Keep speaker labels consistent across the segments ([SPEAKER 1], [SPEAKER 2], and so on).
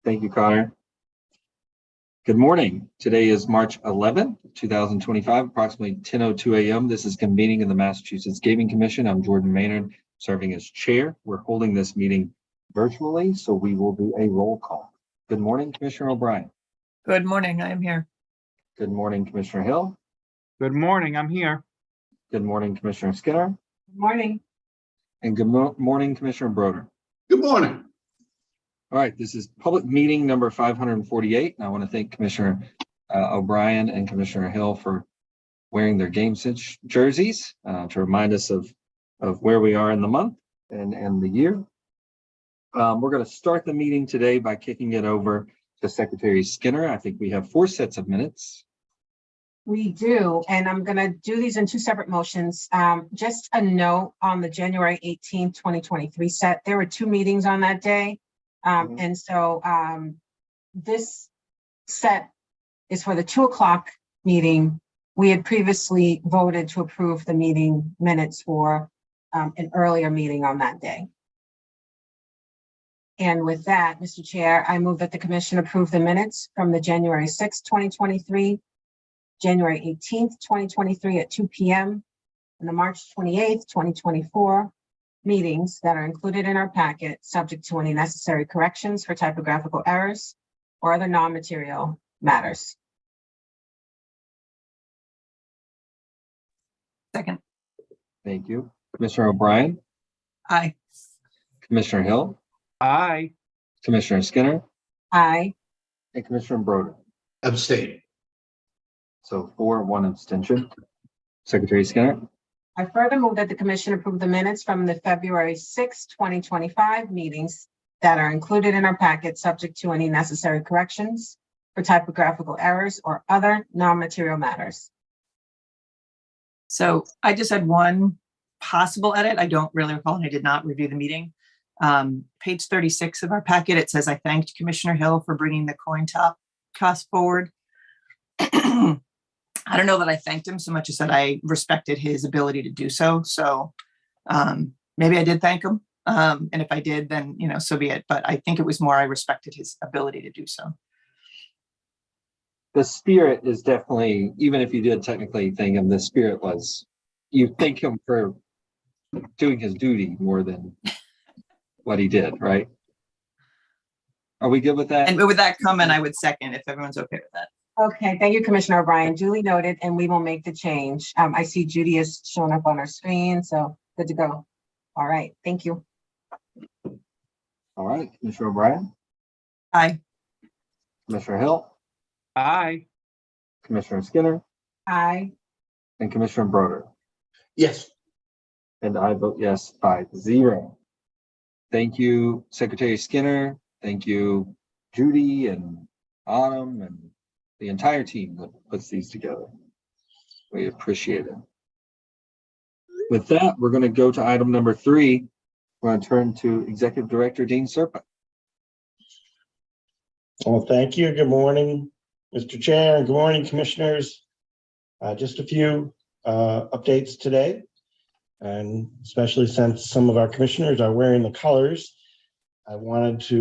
[SPEAKER 1] Thank you, Connor. Good morning. Today is March 11th, 2025, approximately 10:02 a.m. This is convening of the Massachusetts Gaming Commission. I'm Jordan Maynard, serving as chair. We're holding this meeting virtually, so we will do a roll call. Good morning, Commissioner O'Brien.
[SPEAKER 2] Good morning. I am here.
[SPEAKER 1] Good morning, Commissioner Hill.
[SPEAKER 3] Good morning. I'm here.
[SPEAKER 1] Good morning, Commissioner Skinner.
[SPEAKER 2] Good morning.
[SPEAKER 1] And good morning, Commissioner Broder.
[SPEAKER 4] Good morning.
[SPEAKER 1] All right, this is public meeting number 548. And I want to thank Commissioner O'Brien and Commissioner Hill for wearing their game cinch jerseys to remind us of where we are in the month and the year. We're going to start the meeting today by kicking it over to Secretary Skinner. I think we have 4 sets of minutes.
[SPEAKER 5] We do, and I'm going to do these in 2 separate motions. Just a note on the January 18th, 2023 set. There were 2 meetings on that day. And so this set is for the 2 o'clock meeting. We had previously voted to approve the meeting minutes for an earlier meeting on that day. And with that, Mr. Chair, I move that the commission approve the minutes from the January 6th, 2023, January 18th, 2023 at 2 p.m. and the March 28th, 2024 meetings that are included in our packet, subject to any necessary corrections for typographical errors or other non-material matters.
[SPEAKER 2] Second.
[SPEAKER 1] Thank you. Commissioner O'Brien,
[SPEAKER 2] Aye.
[SPEAKER 1] Commissioner Hill,
[SPEAKER 3] Aye.
[SPEAKER 1] Commissioner Skinner,
[SPEAKER 5] Aye.
[SPEAKER 1] and Commissioner Broder.
[SPEAKER 4] Abstain.
[SPEAKER 1] So 4, 1 abstention. Secretary Skinner.
[SPEAKER 5] I further move that the commission approve the minutes from the February 6, 2025 meetings that are included in our packet, subject to any necessary corrections for typographical errors or other non-material matters.
[SPEAKER 2] So I just had one possible edit. I don't really recall, and I did not review the meeting. Page 36 of our packet, it says, I thanked Commissioner Hill for bringing the coin toss forward. I don't know that I thanked him so much as that I respected his ability to do so. So maybe I did thank him. And if I did, then, so be it. But I think it was more I respected his ability to do so.
[SPEAKER 1] The spirit is definitely, even if you did technically thank him, the spirit was, you thank him for doing his duty more than what he did, right? Are we good with that?
[SPEAKER 2] And with that comment, I would second if everyone's okay with that.
[SPEAKER 5] Okay, thank you, Commissioner O'Brien. Duly noted, and we will make the change. I see Judy is showing up on our screen, so good to go. All right, thank you.
[SPEAKER 1] All right, Commissioner O'Brien,
[SPEAKER 2] Aye.
[SPEAKER 1] Commissioner Hill,
[SPEAKER 3] Aye.
[SPEAKER 1] Commissioner Skinner,
[SPEAKER 5] Aye.
[SPEAKER 1] and Commissioner Broder.
[SPEAKER 4] Yes.
[SPEAKER 1] And I vote yes, 5-0. Thank you, Secretary Skinner. Thank you, Judy and Autumn and the entire team that puts these together. We appreciate it. With that, we're going to go to item number 3. We're going to turn to Executive Director Dean Serpa.
[SPEAKER 6] Well, thank you. Good morning, Mr. Chair, and good morning, Commissioners. Just a few updates today, and especially since some of our commissioners are wearing the colors, I wanted to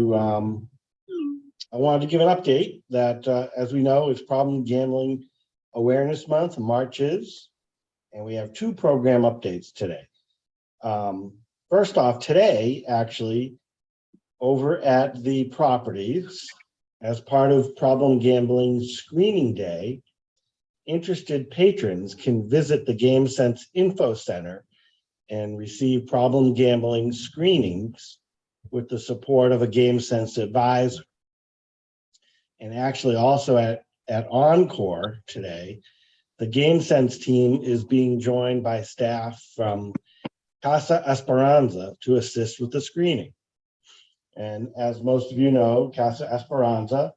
[SPEAKER 6] give an update that, as we know, is Problem Gambling Awareness Month. March is, and we have 2 program updates today. First off, today, actually, over at the properties, as part of Problem Gambling Screening Day, interested patrons can visit the GameSense Info Center and receive problem gambling screenings with the support of a GameSense advisor. And actually also at Encore today, the GameSense team is being joined by staff from Casa Esperanza to assist with the screening. And as most of you know, Casa Esperanza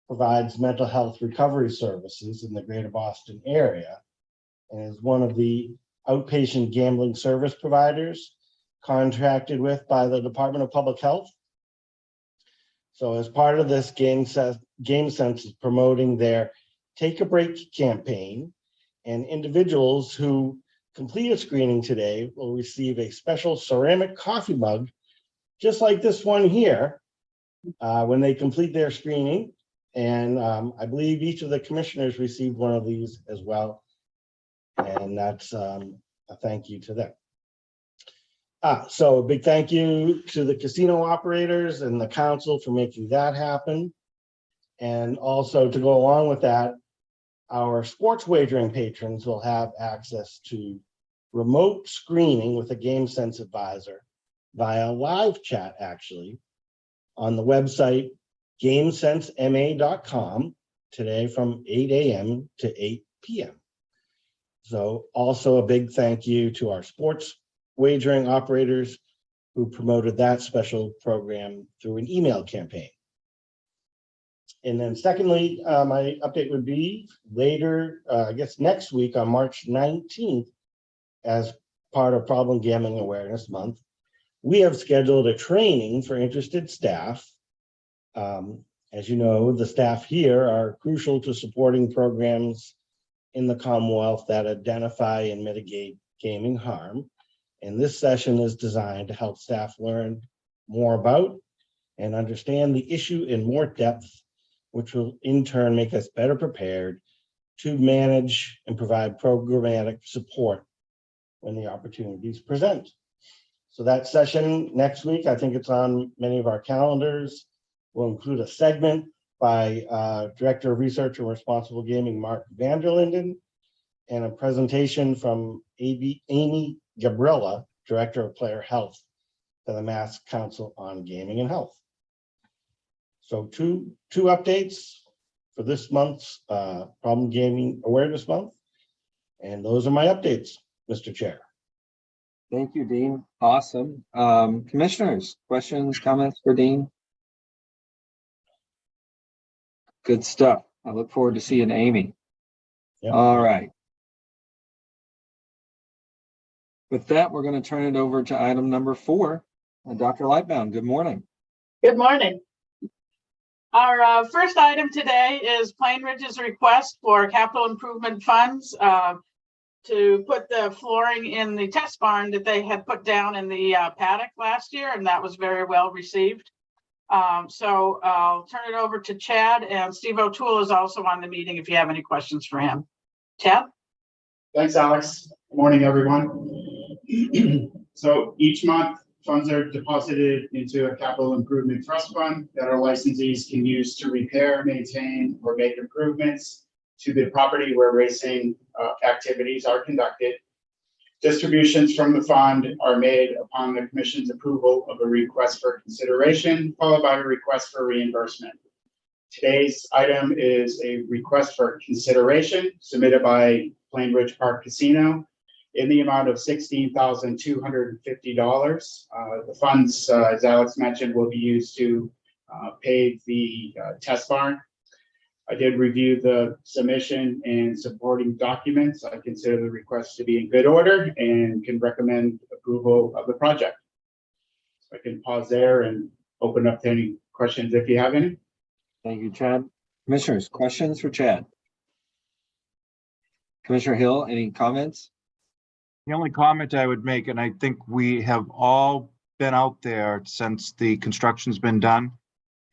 [SPEAKER 6] provides mental health recovery services in the greater Boston area and is one of the outpatient gambling service providers contracted with by the Department of Public Health. So as part of this, GameSense is promoting their Take a Break campaign, and individuals who complete a screening today will receive a special ceramic coffee mug, just like this one here, when they complete their screening. And I believe each of the commissioners received one of these as well. And that's a thank you to them. So a big thank you to the casino operators and the council for making that happen. And also to go along with that, our sports wagering patrons will have access to remote screening with a GameSense advisor via live chat, actually, on the website GameSenseMA.com today from 8 a.m. to 8 p.m. So also a big thank you to our sports wagering operators who promoted that special program through an email campaign. And then secondly, my update would be later, I guess next week on March 19th, as part of Problem Gambling Awareness Month, we have scheduled a training for interested staff. As you know, the staff here are crucial to supporting programs in the Commonwealth that identify and mitigate gaming harm. And this session is designed to help staff learn more about and understand the issue in more depth, which will in turn make us better prepared to manage and provide programmatic support when the opportunities present. So that session next week, I think it's on many of our calendars, will include a segment by Director of Research and Responsible Gaming, Mark Vanderlinden, and a presentation from Amy Gabriella, Director of Player Health for the Mass Council on Gaming and Health. So two updates for this month's Problem Gaming Awareness Month. And those are my updates, Mr. Chair.
[SPEAKER 1] Thank you, Dean. Awesome. Commissioners, questions, comments for Dean? Good stuff. I look forward to seeing Amy.
[SPEAKER 6] Yep.
[SPEAKER 1] All right. With that, we're going to turn it over to item number 4. Dr. Lightbound, good morning.
[SPEAKER 7] Good morning. Our first item today is Plainridge's request for capital improvement funds to put the flooring in the test barn that they had put down in the paddock last year, and that was very well received. So I'll turn it over to Chad, and Steve O'Toole is also on the meeting if you have any questions for him. Chad?
[SPEAKER 8] Thanks, Alex. Good morning, everyone. So each month, funds are deposited into a capital improvement trust fund that our licensees can use to repair, maintain, or make improvements to the property where racing activities are conducted. Distributions from the fund are made upon the commission's approval of a request for consideration, followed by a request for reimbursement. Today's item is a request for consideration submitted by Plainridge Park Casino in the amount of $16,250. The funds, as Alex mentioned, will be used to pay the test barn. I did review the submission and supporting documents. I consider the request to be in good order and can recommend approval of the project. So I can pause there and open up to any questions if you have any.
[SPEAKER 1] Thank you, Chad. Commissioners, questions for Chad? Commissioner Hill, any comments?
[SPEAKER 3] The only comment I would make, and I think we have all been out there since the construction's been done,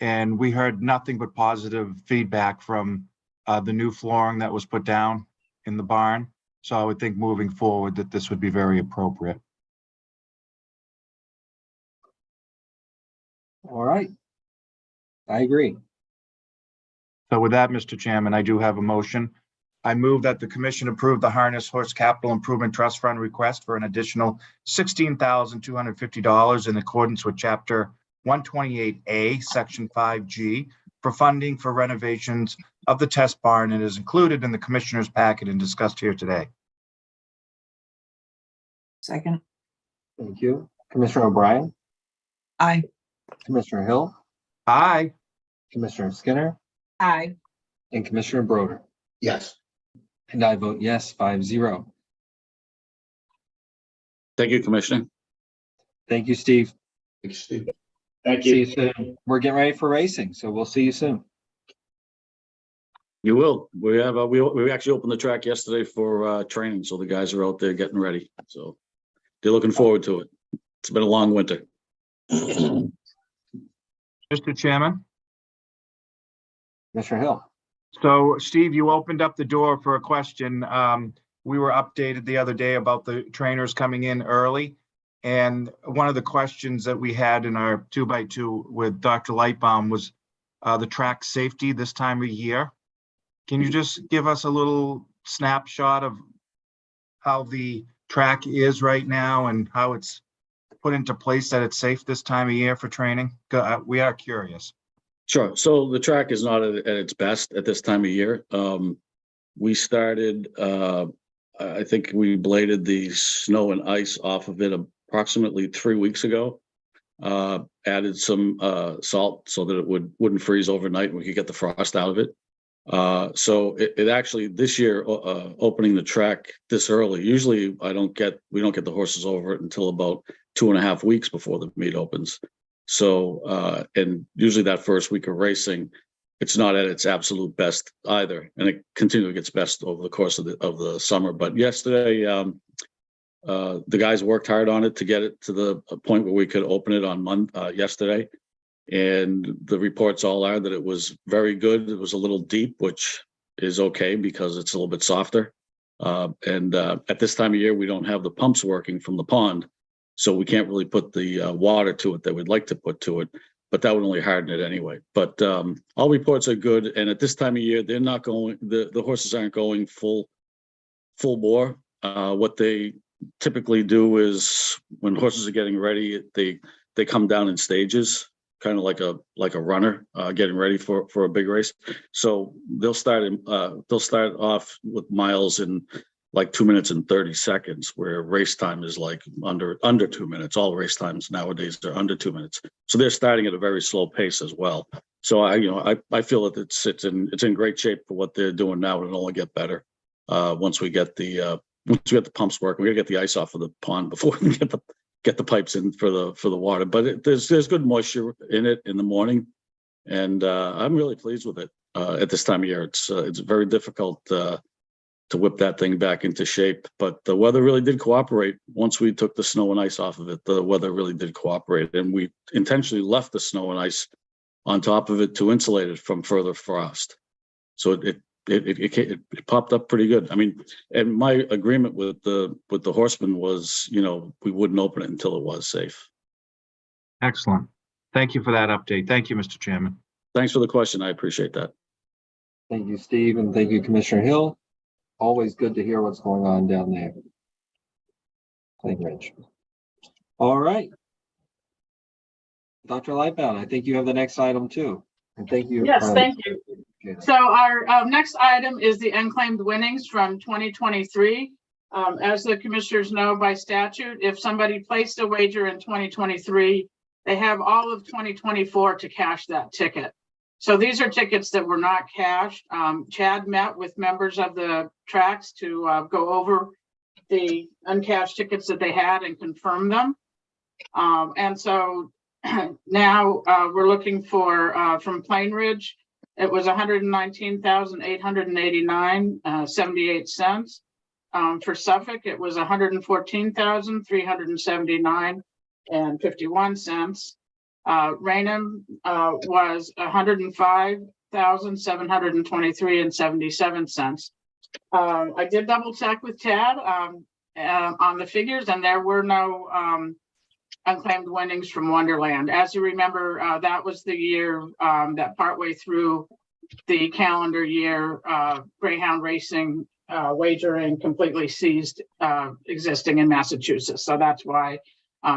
[SPEAKER 3] and we heard nothing but positive feedback from the new flooring that was put down in the barn. So I would think moving forward that this would be very appropriate.
[SPEAKER 1] All right. I agree.
[SPEAKER 3] So with that, Mr. Chairman, I do have a motion. I move that the commission approve the Harness Horse Capital Improvement Trust Fund request for an additional $16,250 in accordance with Chapter 128A, Section 5G, for funding for renovations of the test barn, and is included in the commissioner's packet and discussed here today.
[SPEAKER 2] Second.
[SPEAKER 1] Thank you. Commissioner O'Brien,
[SPEAKER 2] Aye.
[SPEAKER 1] Commissioner Hill,
[SPEAKER 3] Aye.
[SPEAKER 1] Commissioner Skinner,
[SPEAKER 5] Aye.
[SPEAKER 1] and Commissioner Broder.
[SPEAKER 4] Yes.
[SPEAKER 1] And I vote yes, 5-0.
[SPEAKER 9] Thank you, Commissioner.
[SPEAKER 1] Thank you, Steve.
[SPEAKER 4] Thanks, Steve.
[SPEAKER 8] Thank
[SPEAKER 1] See
[SPEAKER 8] you.
[SPEAKER 1] you soon. We're getting ready for racing, so we'll see you soon.
[SPEAKER 9] You will. We have we actually opened the track yesterday for training, so the guys are out there getting ready. So they're looking forward to it. It's been a long winter.
[SPEAKER 3] Mr. Chairman.
[SPEAKER 1] Commissioner Hill.
[SPEAKER 3] So Steve, you opened up the door for a question. We were updated the other day about the trainers coming in early. And one of the questions that we had in our 2x2 with Dr. Lightbaum was the track safety this time of year. Can you just give us a little snapshot of how the track is right now and how it's put into place that it's safe this time of year for training? We are curious.
[SPEAKER 9] Sure. So the track is not at its best at this time of year. We started, I think we bladed the snow and ice off of it approximately 3 weeks ago. Added some salt so that it wouldn't freeze overnight and we could get the frost out of it. So it actually this year opening the track this early. Usually we don't get the horses over it until about 2.5 weeks before the meet opens. So and usually that first week of racing, it's not at its absolute best either, and it continually gets best over the course of the summer. But yesterday, the guys worked hard on it to get it to the point where we could open it on yesterday. And the reports all are that it was very good. It was a little deep, which is okay because it's a little bit softer. And at this time of year, we don't have the pumps working from the pond, so we can't really put the water to it that we'd like to put to it. But that would only harden it anyway. But all reports are good. And at this time of year, they're not going. The horses aren't going full bore. What they typically do is when horses are getting ready, they come down in stages, kind of like a runner getting ready for a big race. So they'll start off with miles in like 2 minutes and 30 seconds, where race time is like under 2 minutes. All race times nowadays are under 2 minutes. So they're starting at a very slow pace as well. So I feel that it's in great shape for what they're doing now. It'll only get better once we get the pumps working. We gotta get the ice off of the pond before we get the pipes in for the water. But there's good moisture in it in the morning, and I'm really pleased with it at this time of year. It's very difficult to whip that thing back into shape, but the weather really did cooperate. Once we took the snow and ice off of it, the weather really did cooperate, and we intentionally left the snow and ice on top of it to insulate it from further frost. So it popped up pretty good. I mean, and my agreement with the horsemen was, we wouldn't open it until it was safe.
[SPEAKER 3] Excellent. Thank you for that update. Thank you, Mr. Chairman.
[SPEAKER 9] Thanks for the question. I appreciate that.
[SPEAKER 1] Thank you, Steve, and thank you, Commissioner Hill. Always good to hear what's going on down there. Plainridge. All right. Dr. Lightbound, I think you have the next item too. And thank you.
[SPEAKER 7] Yes, thank you.
[SPEAKER 1] Okay.
[SPEAKER 7] So our next item is the unclaimed winnings from 2023. As the commissioners know by statute, if somebody placed a wager in 2023, they have all of 2024 to cash that ticket. So these are tickets that were not cashed. Chad met with members of the tracks to go over the uncashed tickets that they had and confirm them. And so now we're looking for from Plainridge. It was $119,889.78 cents. For Suffolk, it was $114,379.51 cents. Raynham was $105,723.77 cents. I did double check with Chad on the figures, and there were no unclaimed winnings from Wonderland. As you remember, that was the year that partway through the calendar year, Greyhound racing wagering completely ceased existing in Massachusetts. So that's why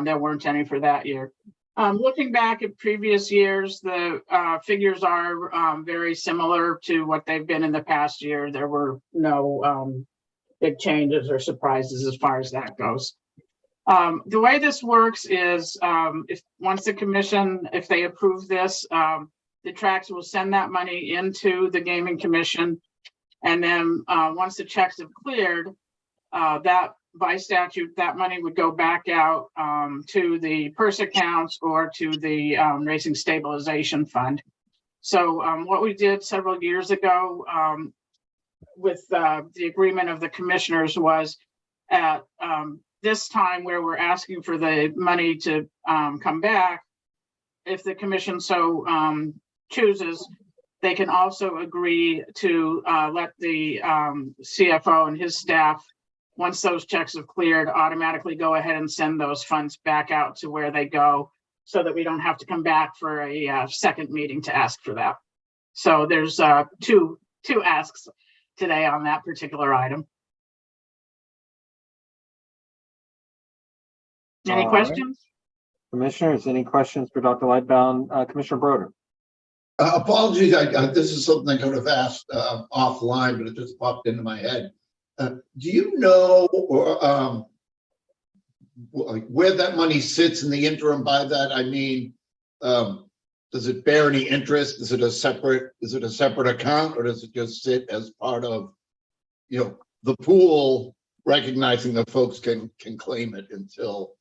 [SPEAKER 7] there weren't any for that year. Looking back at previous years, the figures are very similar to what they've been in the past year. There were no big changes or surprises as far as that goes. The way this works is if once the commission, if they approve this, the tracks will send that money into the Gaming Commission. And then once the checks have cleared, that by statute, that money would go back out to the purse accounts or to the Racing Stabilization Fund. So what we did several years ago with the agreement of the commissioners was at this time where we're asking for the money to come back, if the commission so chooses, they can also agree to let the CFO and his staff, once those checks have cleared, automatically go ahead and send those funds back out to where they go, so that we don't have to come back for a second meeting to ask for that. So there's two asks today on that particular item. Any
[SPEAKER 1] All right.
[SPEAKER 7] questions?
[SPEAKER 1] Commissioners, any questions for Dr. Lightbound? Commissioner Broder?
[SPEAKER 4] Apologies, this is something I could have asked offline, but it just popped into my head. Do you know or like where that money sits in the interim? By that I mean, does it bear any interest? Is it a separate account, or does it just sit as part of, you know, the pool, recognizing that folks can claim it until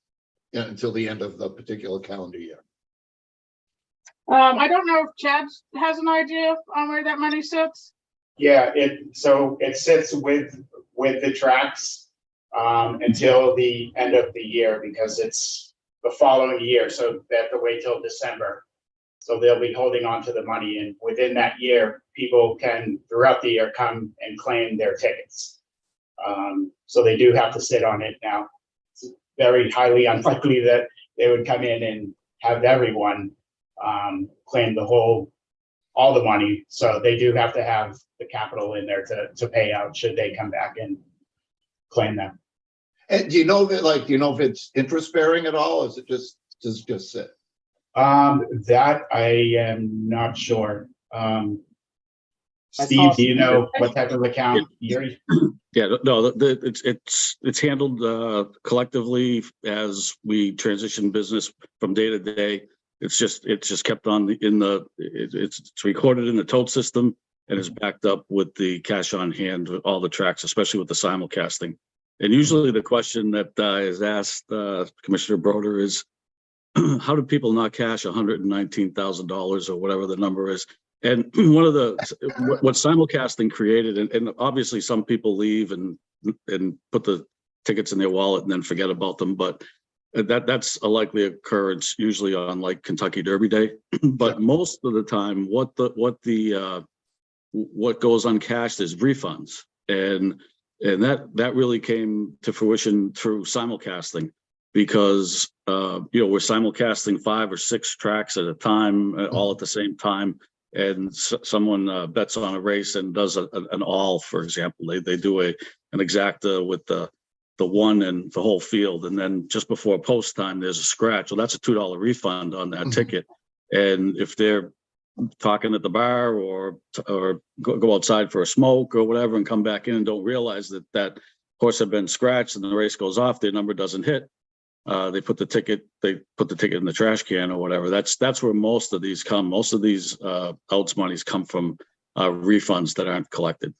[SPEAKER 4] the end of the particular calendar year?
[SPEAKER 7] I don't know if Chad has an idea on where that money sits.
[SPEAKER 8] Yeah, it sits with the tracks until the end of the year, because it's the following year, so they have to wait till December. So they'll be holding on to the money, and within that year, people can throughout the year come and claim their tickets. So they do have to sit on it now. It's very highly unlikely that they would come in and have everyone claim all the money. So they do have to have the capital in there to pay out should they come back and claim them.
[SPEAKER 4] And do you know if it's interest bearing at all? Or is it just sit?
[SPEAKER 8] That I am not sure. Steve, do you know what type of account you're?
[SPEAKER 9] Yeah, no, it's handled collectively as we transition business from day to day. It's just kept on it's recorded in the tote system and is backed up with the cash on hand with all the tracks, especially with the simulcasting. And usually the question that is asked, Commissioner Broder, is how do people not cash $119,000 or whatever the number is? And one of what simulcasting created, and obviously some people leave and put the tickets in their wallet and then forget about them, but that's a likely occurrence usually on like Kentucky Derby Day. But most of the time, what goes uncashed is refunds, and that really came to fruition through simulcasting, because we're simulcasting 5 or 6 tracks at a time, all at the same time. And someone bets on a race and does an all, for example, they do an exacta with the one and the whole field, and then just before post time there's a scratch. Well, that's a $2 refund on that ticket. And if they're talking at the bar or go outside for a smoke or whatever and come back in and don't realize that horse had been scratched and the race goes off, their number doesn't hit. They put the ticket in the trash can or whatever. That's where most of these come. Most of these outs monies come from refunds that aren't collected.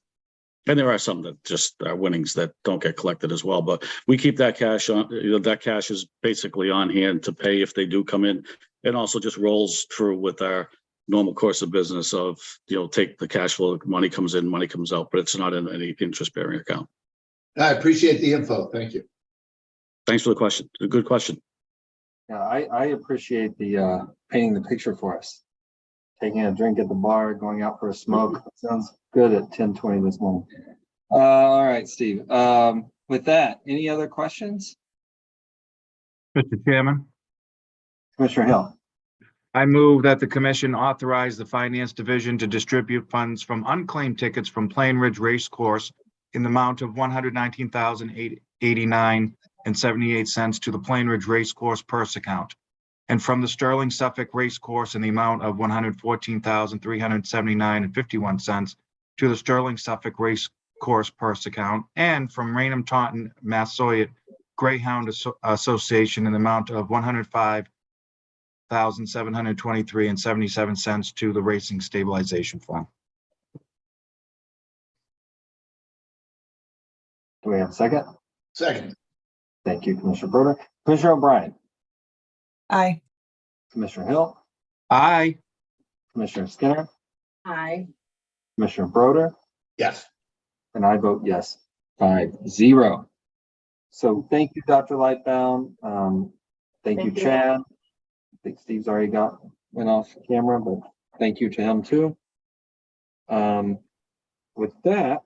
[SPEAKER 9] And there are some that just are winnings that don't get collected as well. But we keep that cash on, that cash is basically on hand to pay if they do come in, and also just rolls through with our normal course of business of, take the cash flow, money comes in, money comes out, but it's not in any interest bearing account.
[SPEAKER 4] I appreciate the info. Thank you.
[SPEAKER 9] Thanks for the question. A good question.
[SPEAKER 1] Yeah, I appreciate the painting the picture for us. Taking a drink at the bar, going out for a smoke. Sounds good at 10:20 this morning. All right, Steve. With that, any other questions?
[SPEAKER 3] Mr. Chairman,
[SPEAKER 1] Commissioner Hill.
[SPEAKER 3] I move that the commission authorize the finance division to distribute funds from unclaimed tickets from Plainridge Race Course in the amount of $119,889.78 to the Plainridge Race Course purse account, and from the Sterling Suffolk Race Course in the amount of $114,379.51 to the Sterling Suffolk Race Course purse account, and from Raynham Taunton Massasoit Greyhound Association in the amount of $105,723.77 to the Racing Stabilization Fund.
[SPEAKER 1] Do we have a second?
[SPEAKER 4] Second.
[SPEAKER 1] Thank you, Commissioner Broder. Commissioner O'Brien.
[SPEAKER 2] Aye.
[SPEAKER 1] Commissioner Hill.
[SPEAKER 3] Aye.
[SPEAKER 1] Commissioner Skinner.
[SPEAKER 5] Aye.
[SPEAKER 1] Commissioner Broder.
[SPEAKER 4] Yes.
[SPEAKER 1] And I vote yes, 5-0. So thank you, Dr. Lightbound. Thank you,
[SPEAKER 5] Thank you.
[SPEAKER 1] Chad. I think Steve's already got went off camera, but thank you to him too. With that,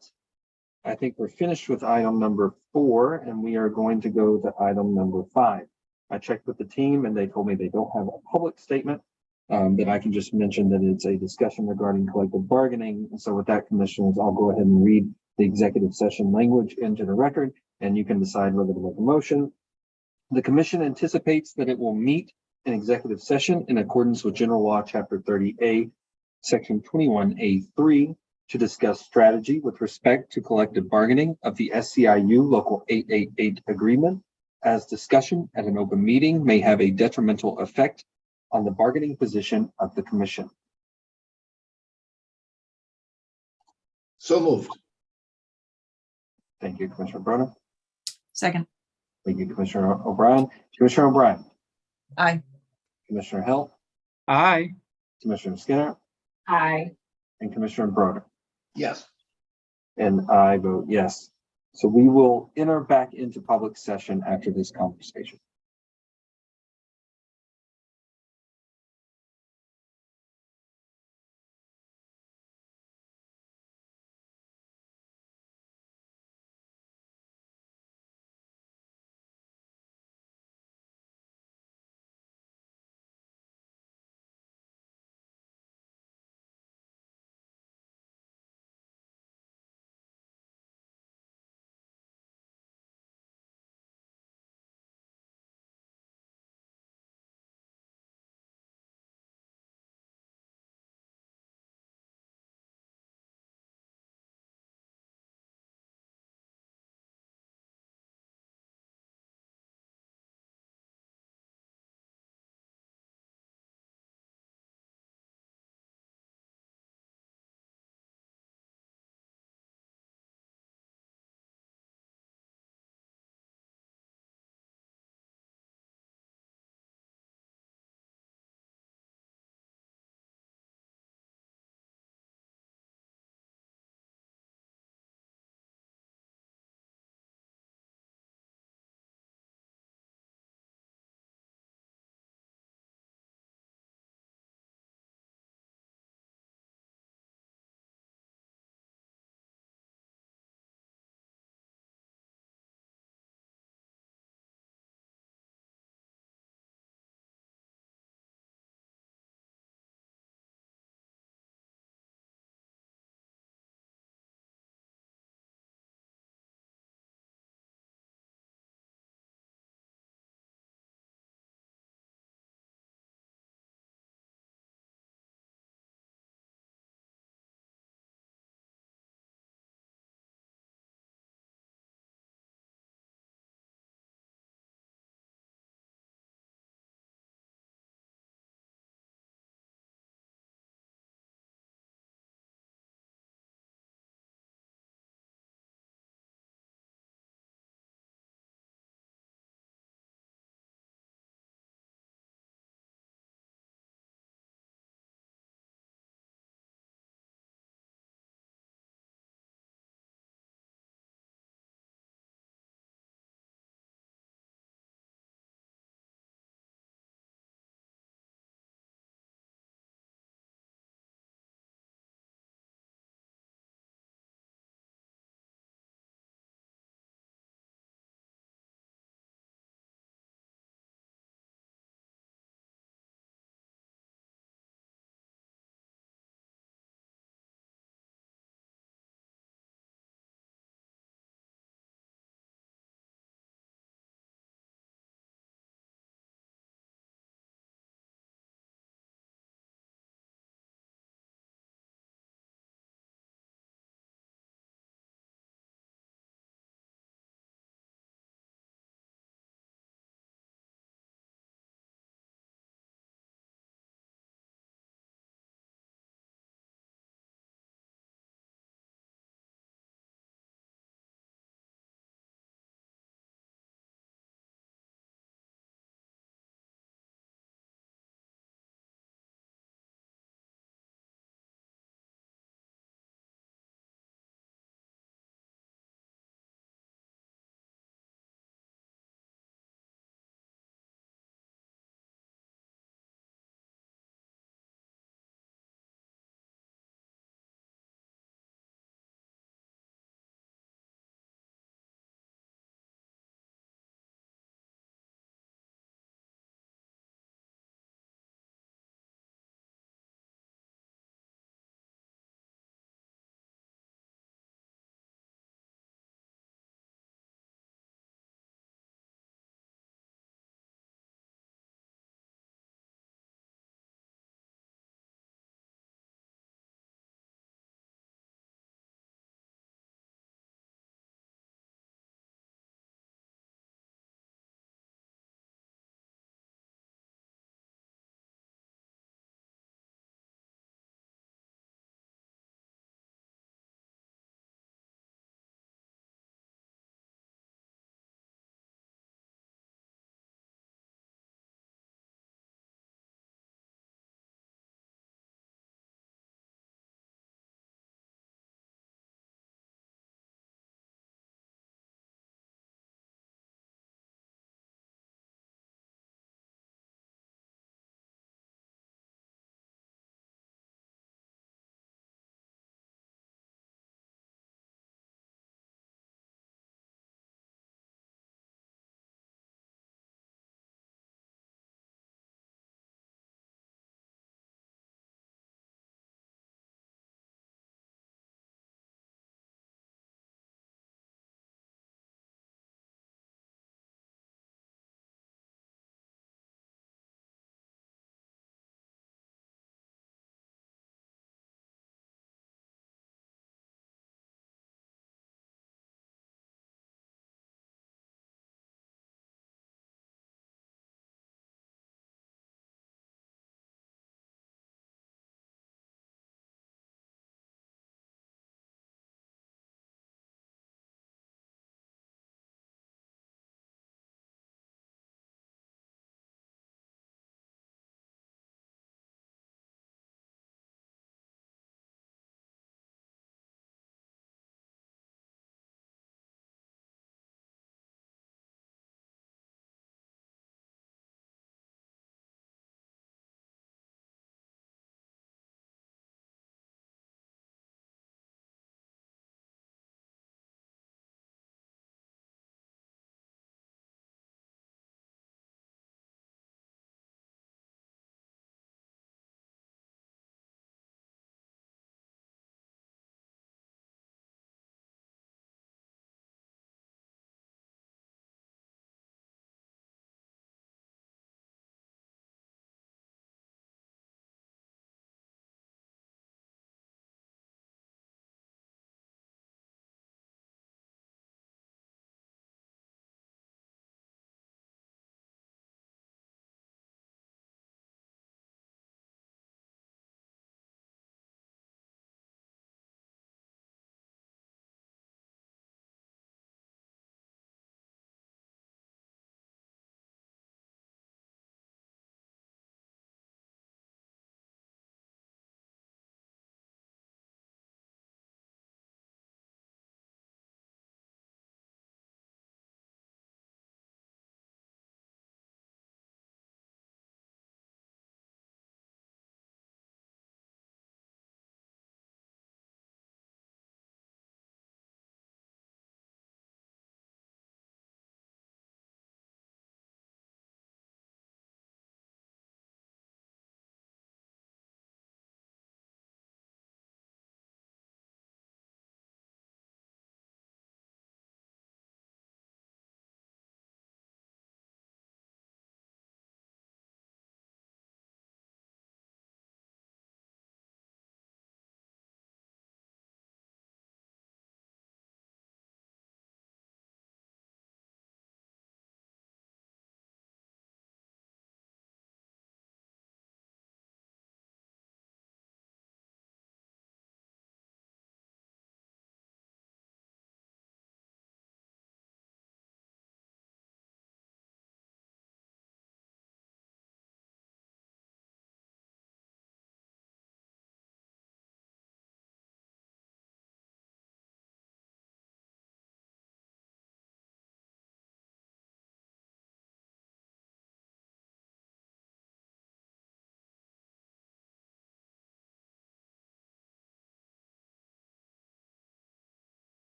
[SPEAKER 1] I think we're finished with item number 4, and we are going to go to item number 5. I checked with the team and they told me they don't have a public statement, but I can just mention that it's a discussion regarding collective bargaining. And so with that, commissioners, I'll go ahead and read the executive session language into the record, and you can decide whether to make a motion. The commission anticipates that it will meet an executive session in accordance with General Law, Chapter 30A, Section 21A3, to discuss strategy with respect to collective bargaining of the SEIU Local 888 agreement, as discussion at an open meeting may have a detrimental effect on the bargaining position of the commission.
[SPEAKER 4] So moved.
[SPEAKER 1] Thank you, Commissioner Broder.
[SPEAKER 2] Second.
[SPEAKER 1] Thank you, Commissioner O'Brien. Commissioner O'Brien,
[SPEAKER 2] Aye.
[SPEAKER 1] Commissioner Hill,
[SPEAKER 3] Aye.
[SPEAKER 1] Commissioner Skinner,
[SPEAKER 5] Aye.
[SPEAKER 1] and Commissioner Broder.
[SPEAKER 4] Yes.
[SPEAKER 1] And I vote yes. So we will enter back into public session after this conversation.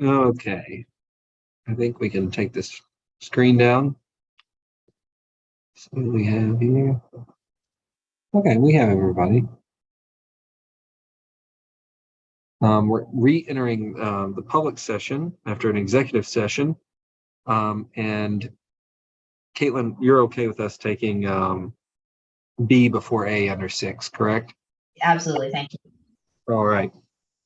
[SPEAKER 1] Okay. I think we can take this screen down. So we have here. Okay, we have everybody. We're re-entering the public session after an executive session. And Caitlin, you're okay with us taking B before A under 6, correct?
[SPEAKER 10] Absolutely, thank you.
[SPEAKER 1] All right.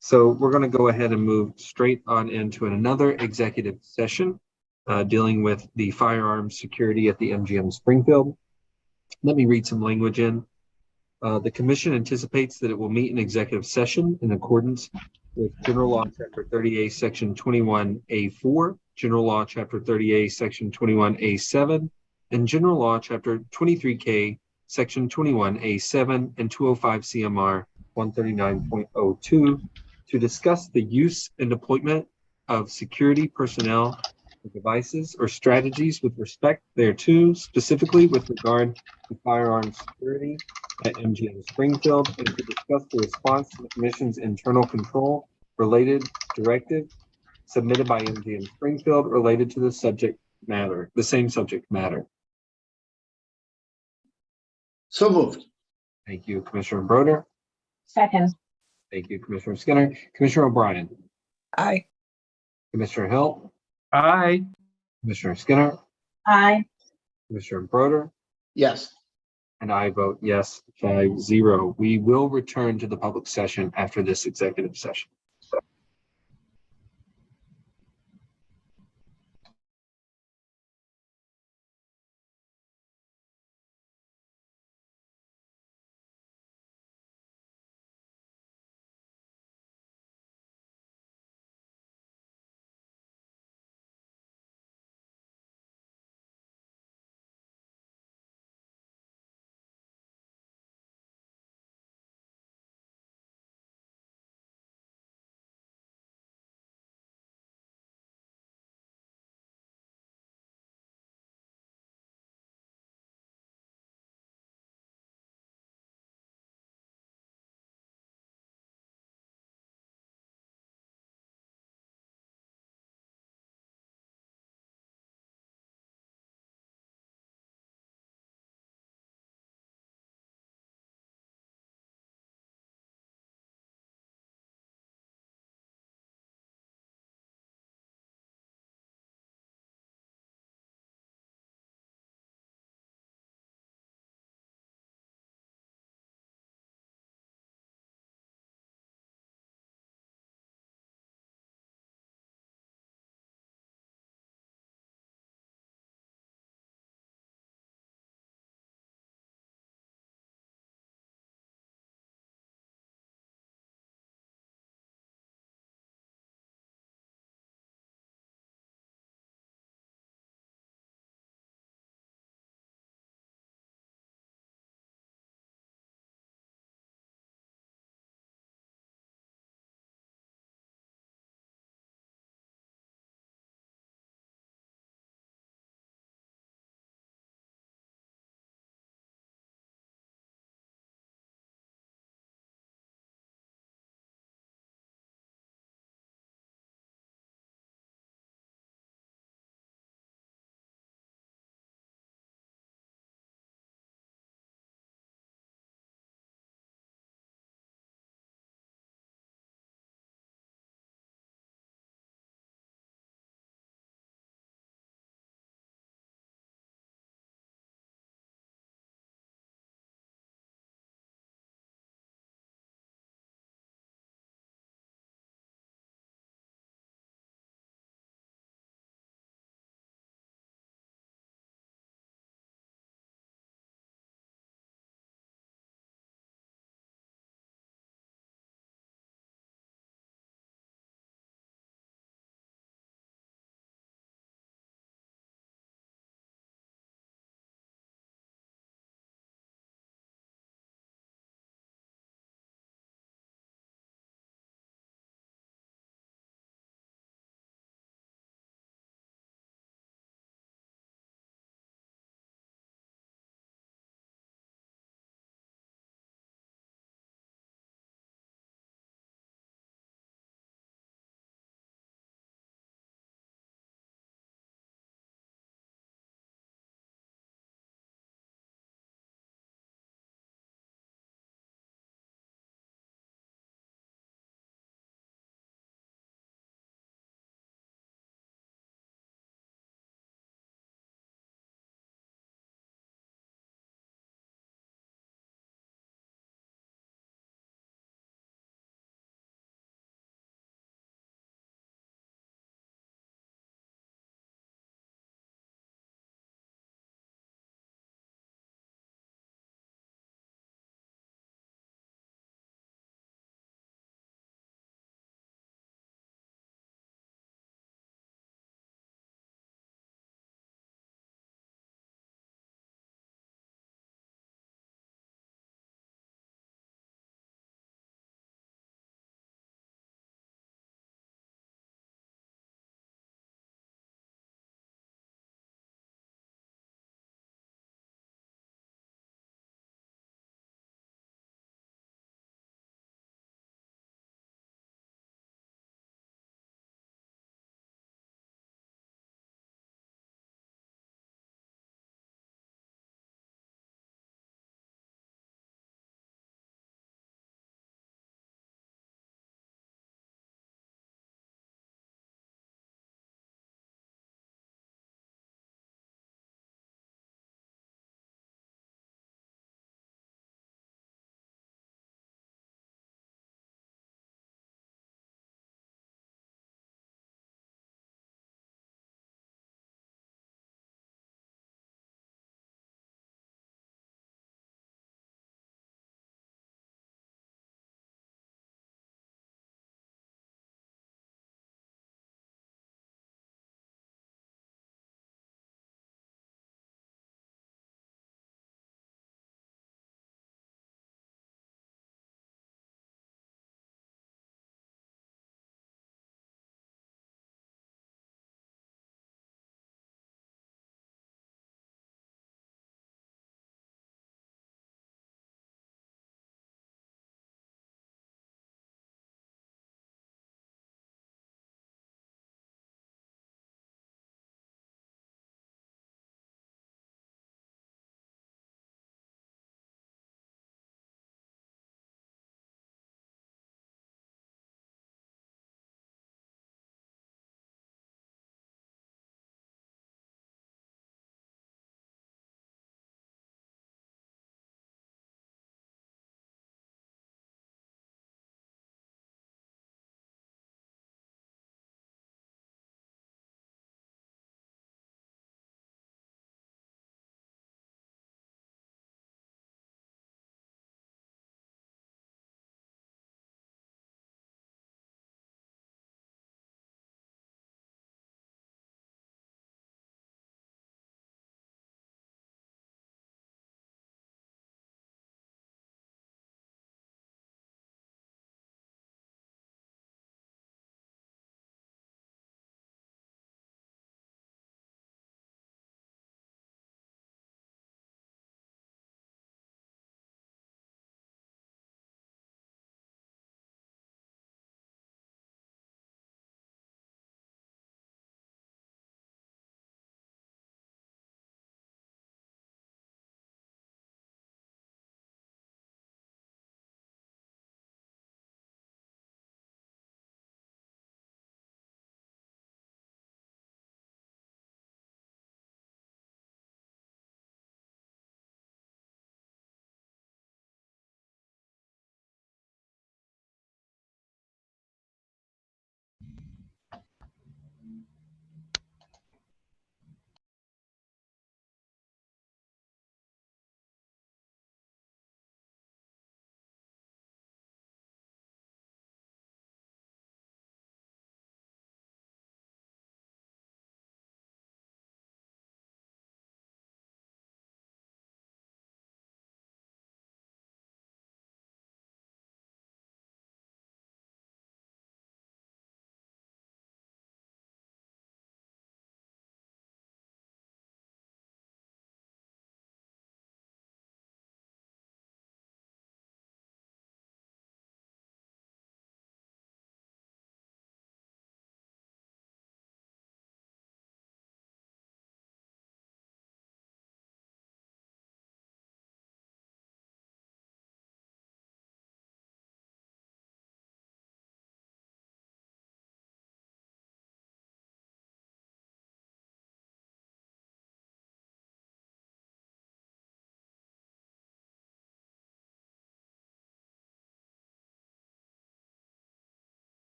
[SPEAKER 1] So we're going to go ahead and move straight on into another executive session dealing with the firearms security at the MGM Springfield. Let me read some language in. The commission anticipates that it will meet in executive session in accordance with General Law Chapter 30A, Section 21A4, General Law Chapter 30A, Section 21A7, and General Law Chapter 23K, Section 21A7, and 205 CMR 139.02 to discuss the use and deployment of security personnel, devices, or strategies with respect thereto, specifically with regard to firearms security at MGM Springfield, and to discuss the response to the Commission's internal control related directive submitted by MGM Springfield related to the same subject matter.
[SPEAKER 4] So moved.
[SPEAKER 1] Thank you, Commissioner Broder.
[SPEAKER 5] Second.
[SPEAKER 1] Thank you, Commissioner Skinner. Commissioner O'Brien.
[SPEAKER 2] Aye.
[SPEAKER 1] Commissioner Hill.
[SPEAKER 3] Aye.
[SPEAKER 1] Commissioner Skinner.
[SPEAKER 5] Aye.
[SPEAKER 1] Commissioner Broder.
[SPEAKER 4] Yes.
[SPEAKER 1] And I vote yes, 5-0. We will return to the public session after this executive session.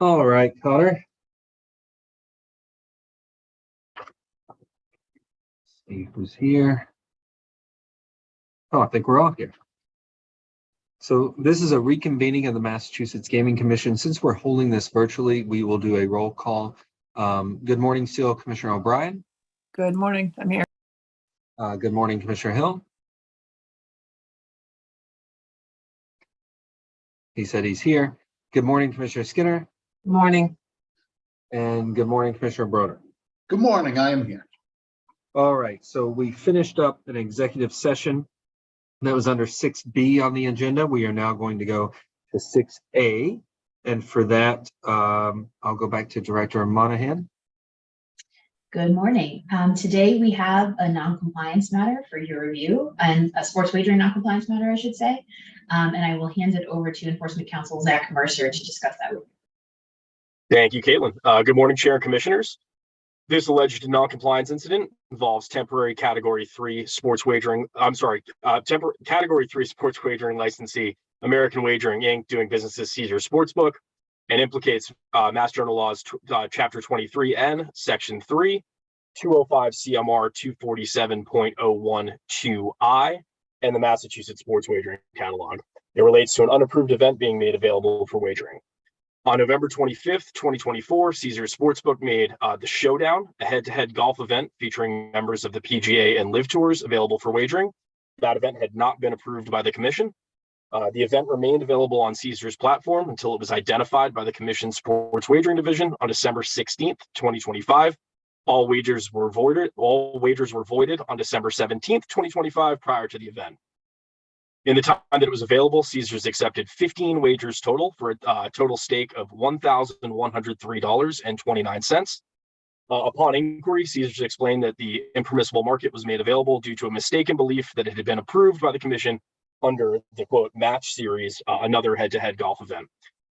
[SPEAKER 1] All right, Connor. See who's here. Oh, I think we're all here. So this is a reconvening of the Massachusetts Gaming Commission. Since we're holding this virtually, we will do a roll call. Good morning, CEO Commissioner O'Brien.
[SPEAKER 2] Good morning. I'm here.
[SPEAKER 1] Good morning, Commissioner Hill. He said he's here. Good morning, Commissioner Skinner.
[SPEAKER 5] Morning.
[SPEAKER 1] And good morning, Commissioner Broder.
[SPEAKER 4] Good morning, I am here.
[SPEAKER 1] All right, so we finished up an executive session that was under 6B on the agenda. We are now going to go to 6A. And for that, I'll go back to Director Monahan.
[SPEAKER 10] Good morning. Today we have a non-compliance matter for your review, and a sports wagering non-compliance matter, I should say. And I will hand it over to Enforcement Counsel Zach Mercer to discuss that with you.
[SPEAKER 11] Thank you, Caitlin. Good morning, Chair and Commissioners. This alleged non-compliance incident involves temporary Category 3 sports wagering. Category 3 sports wagering licensee American Wagering Inc. doing business as Caesars Sportsbook, and implicates Mass General Laws Chapter 23N, Section 3, 205 CMR 247.012I, and the Massachusetts Sports Wagering Catalog. It relates to an unapproved event being made available for wagering. On November 25th, 2024, Caesars Sportsbook made the Showdown, a head-to-head golf event featuring members of the PGA and LIV Tours, available for wagering. That event had not been approved by the Commission. The event remained available on Caesars' platform until it was identified by the Commission's Sports Wagering Division on December 16th, 2025. All wagers were voided on December 17th, 2025, prior to the event. In the time that it was available, Caesars accepted 15 wagers total for a total stake of $1,103.29. Upon inquiry, Caesars explained that the impermissible market was made available due to a mistaken belief that it had been approved by the Commission under the quote match series, another head-to-head golf event.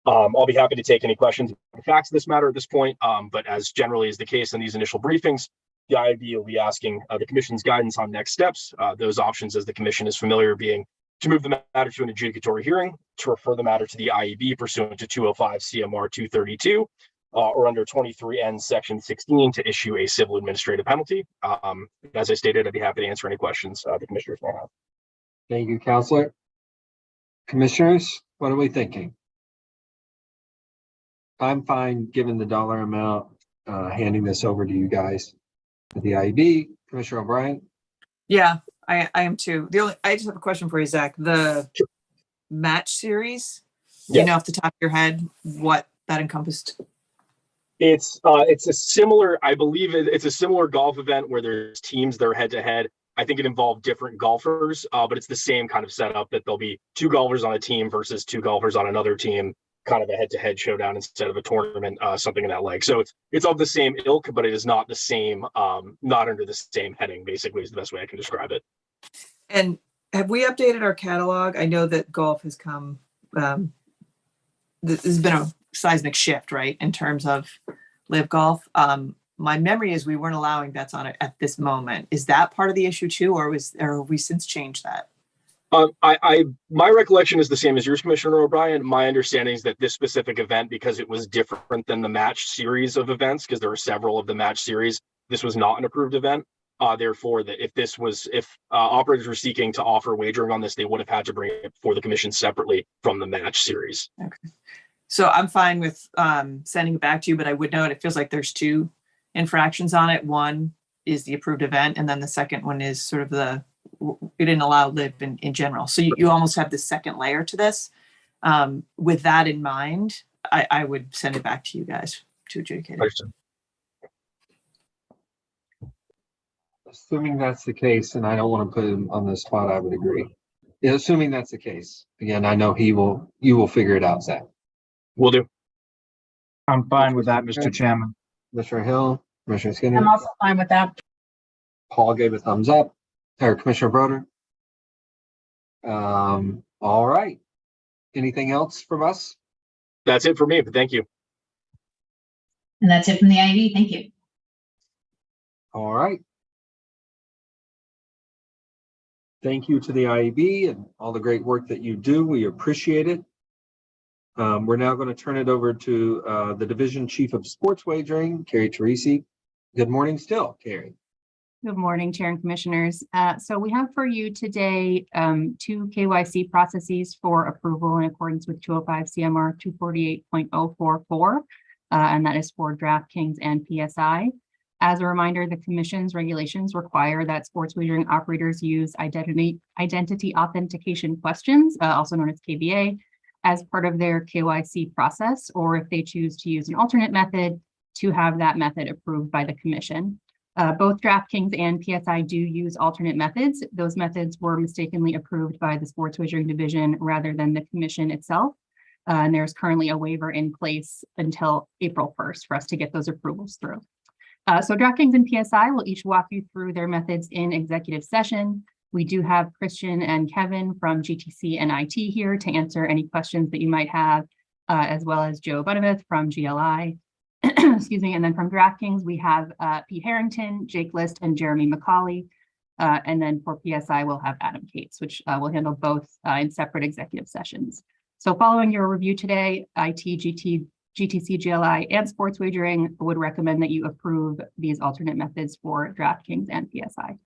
[SPEAKER 11] I'll be happy to take any questions on the facts of this matter at this point, but as generally is the case in these initial briefings, the IAB will be asking the Commission's guidance on next steps. Those options, as the Commission is familiar, being to move the matter to an adjudicatory hearing, to refer the matter to the IAB pursuant to 205 CMR 232, or under 23N Section 16 to issue a civil administrative penalty. As I stated, I'd be happy to answer any questions the Commissioners may have.
[SPEAKER 1] Thank you, Counselor. Commissioners, what are we thinking? I'm fine, given the dollar amount, handing this over to you guys at the IAB. Commissioner O'Brien?
[SPEAKER 2] Yeah, I am too. I just have a question for you, Zach. The match series, you know off the top of your head what that encompassed?
[SPEAKER 11] It's a similar, I believe it's a similar golf event where there's teams that are head to head. I think it involved different golfers, but it's the same kind of setup that there'll be two golfers on a team versus two golfers on another team, kind of a head-to-head showdown instead of a tournament, something in that like. So it's of the same ilk, but it is not the same, not under the same heading, basically, is the best way I can describe it.
[SPEAKER 2] And have we updated our catalog? I know that golf has come, there's been a seismic shift, right, in terms of live golf. My memory is we weren't allowing bets on it at this moment. Is that part of the issue too, or have we since changed that?
[SPEAKER 11] My recollection is the same as yours, Commissioner O'Brien. My understanding is that this specific event, because it was different than the match series of events, because there were several of the match series, this was not an approved event. Therefore, that if operators were seeking to offer wagering on this, they would have had to bring it before the Commission separately from the match series.
[SPEAKER 2] Okay. So I'm fine with sending it back to you, but I would note it feels like there's two infractions on it. One is the approved event, and then the second one is sort of we didn't allow live in general. So you almost have the second layer to this. With that in mind, I would send it back to you guys to adjudicate it.
[SPEAKER 1] Assuming that's the case, and I don't want to put him on the spot, I would agree. Yeah, assuming that's the case. Again, I know you will figure it out, Zach.
[SPEAKER 11] Will do.
[SPEAKER 3] I'm fine with that, Mr. Chairman.
[SPEAKER 1] Commissioner Hill, Commissioner Skinner.
[SPEAKER 5] I'm also fine with that.
[SPEAKER 1] Paul gave a thumbs up. Or Commissioner Broder. All right. Anything else from us?
[SPEAKER 11] That's it for me, but thank you.
[SPEAKER 10] And that's it from the IAB. Thank you.
[SPEAKER 1] All right. Thank you to the IAB and all the great work that you do. We appreciate it. We're now going to turn it over to the Division Chief of Sports Wagering, Carrie Teresi. Good morning still, Carrie.
[SPEAKER 12] Good morning, Chair and Commissioners. So we have for you today two KYC processes for approval in accordance with 205 CMR 248.044, and that is for DraftKings and PSI. As a reminder, the Commission's regulations require that sports wagering operators use identity authentication questions, also known as KVA, as part of their KYC process, or if they choose to use an alternate method, to have that method approved by the Commission. Both DraftKings and PSI do use alternate methods. Those methods were mistakenly approved by the Sports Wagering Division rather than the Commission itself. And there's currently a waiver in place until April 1st for us to get those approvals through. So DraftKings and PSI will each walk you through their methods in executive session. We do have Christian and Kevin from GTC and IT here to answer any questions that you might have, as well as Joe Bunavith from GLI. Excuse me, and then from DraftKings, we have Pete Harrington, Jake List, and Jeremy McCauley. And then for PSI, we'll have Adam Cates, which will handle both in separate executive sessions. So following your review today, IT, GTC, GLI, and sports wagering would recommend that you approve these alternate methods for DraftKings and PSI.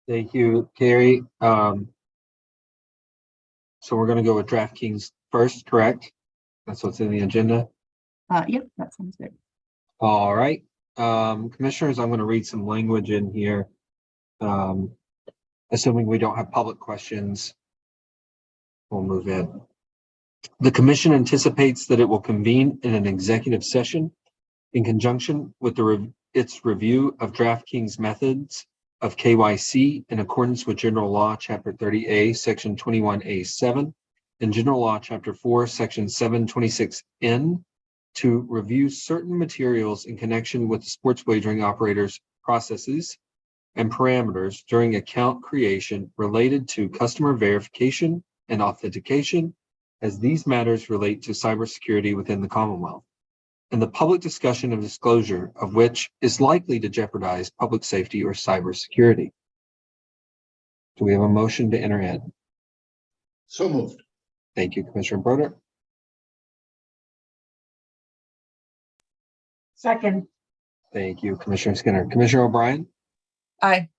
[SPEAKER 1] Thank you, Carrie. So we're going to go with DraftKings first, correct? That's what's in the agenda.
[SPEAKER 12] Yep, that sounds good.
[SPEAKER 1] All right. Commissioners, I'm going to read some language in here. Assuming we don't have public questions, we'll move in. The Commission anticipates that it will convene in an executive session in conjunction with its review of DraftKings methods of KYC in accordance with General Law, Chapter 30A, Section 21A7, and General Law, Chapter 4, Section 726N, to review certain materials in connection with the sports wagering operators' processes and parameters during account creation related to customer verification and authentication, as these matters relate to cybersecurity within the Commonwealth, and the public discussion and disclosure of which is likely to jeopardize public safety or cybersecurity. Do we have a motion to enter in?
[SPEAKER 4] So moved.
[SPEAKER 1] Thank you, Commissioner Broder.
[SPEAKER 5] Second.
[SPEAKER 1] Thank you, Commissioner Skinner. Commissioner O'Brien?
[SPEAKER 2] Aye.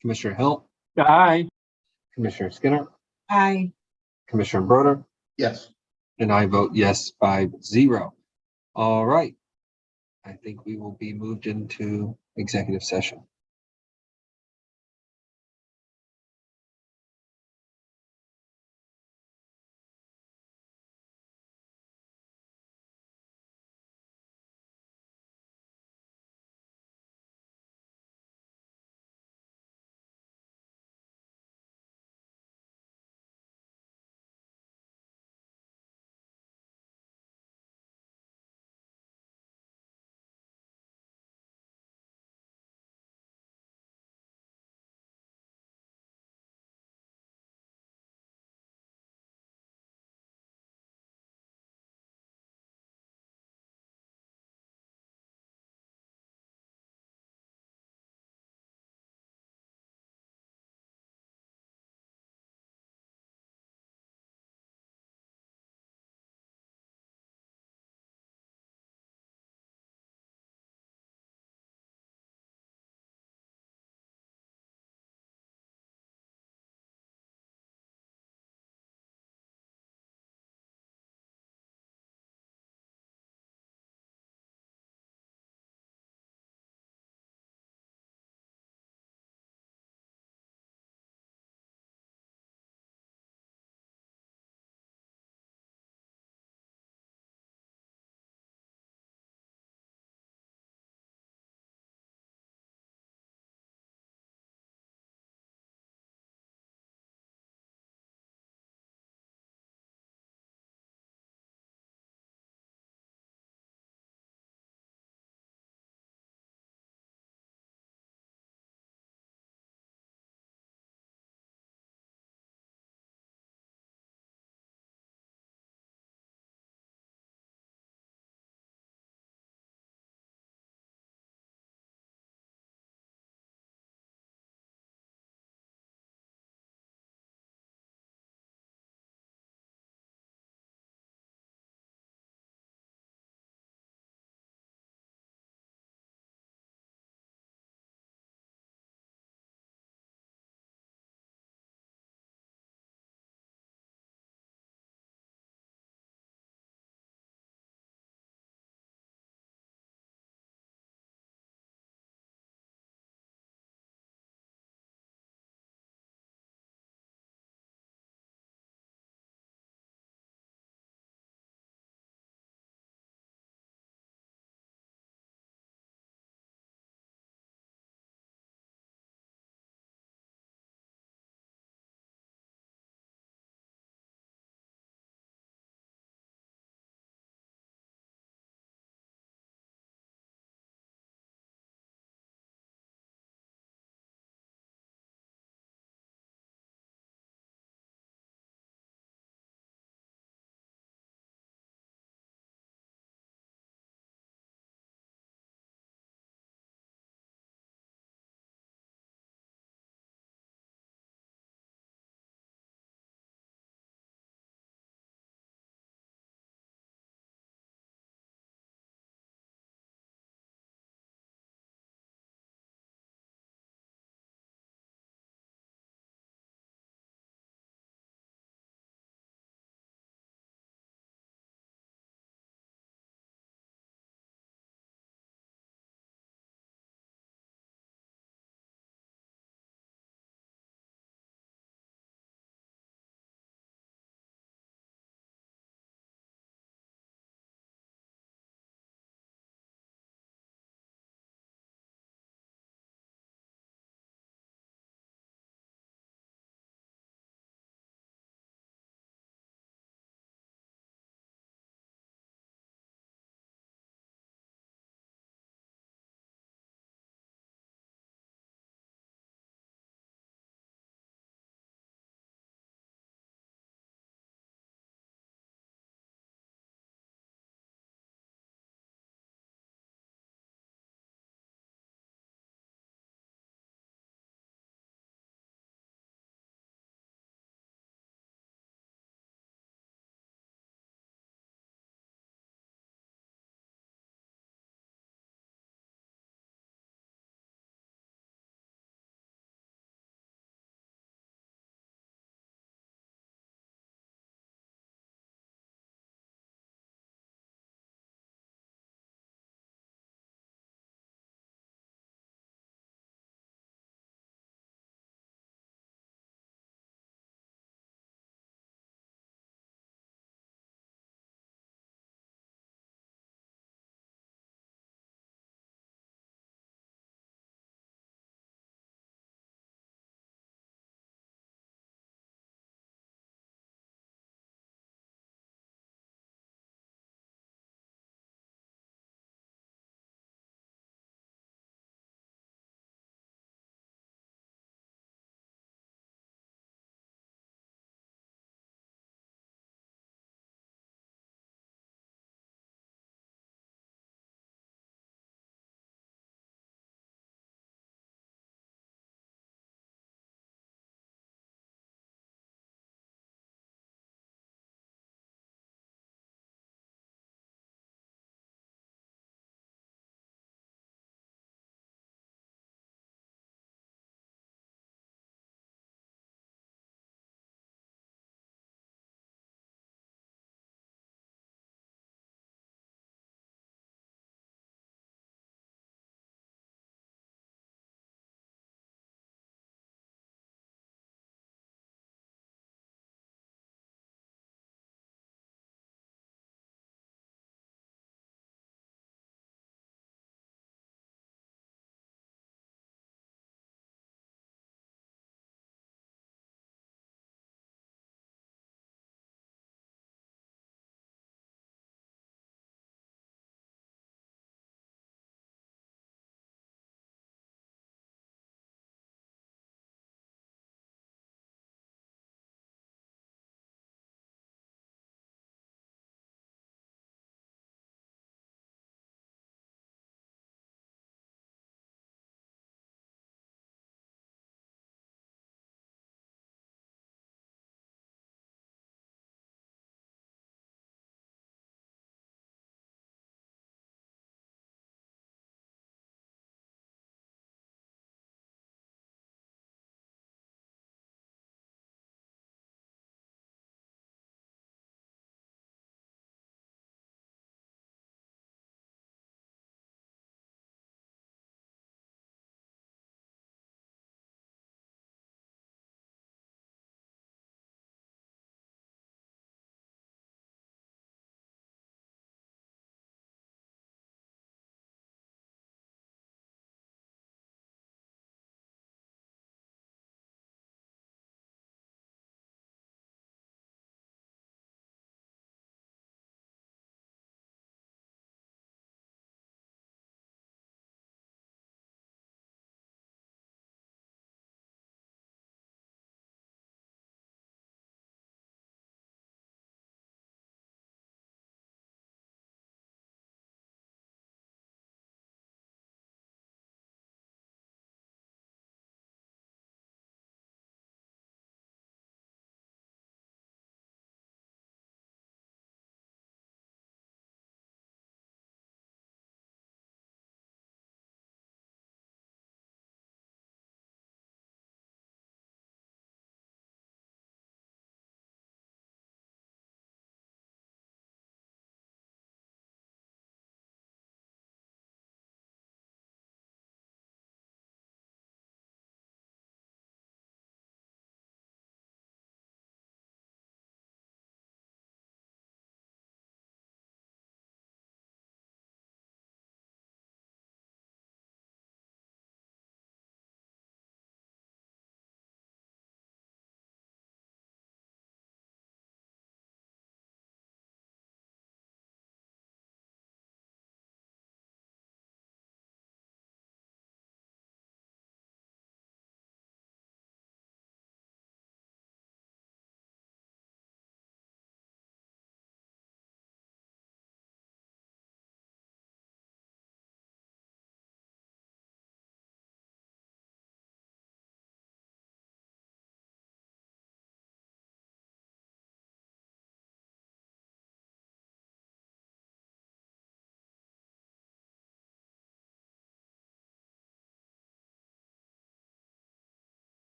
[SPEAKER 1] Commissioner Hill?
[SPEAKER 3] Aye.
[SPEAKER 1] Commissioner Skinner?
[SPEAKER 5] Aye.
[SPEAKER 1] Commissioner Broder?
[SPEAKER 4] Yes.
[SPEAKER 1] And I vote yes, 5-0. All right. I think we will be moved into executive session.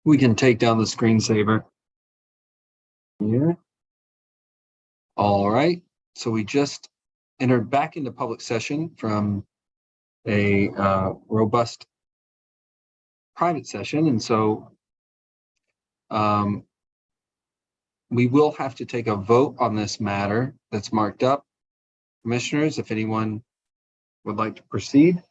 [SPEAKER 1] We can take down the screensaver. Here. All right, so we just entered back into public session from a robust private session, and so we will have to take a vote on this matter that's marked up. Commissioners, if anyone would like to proceed.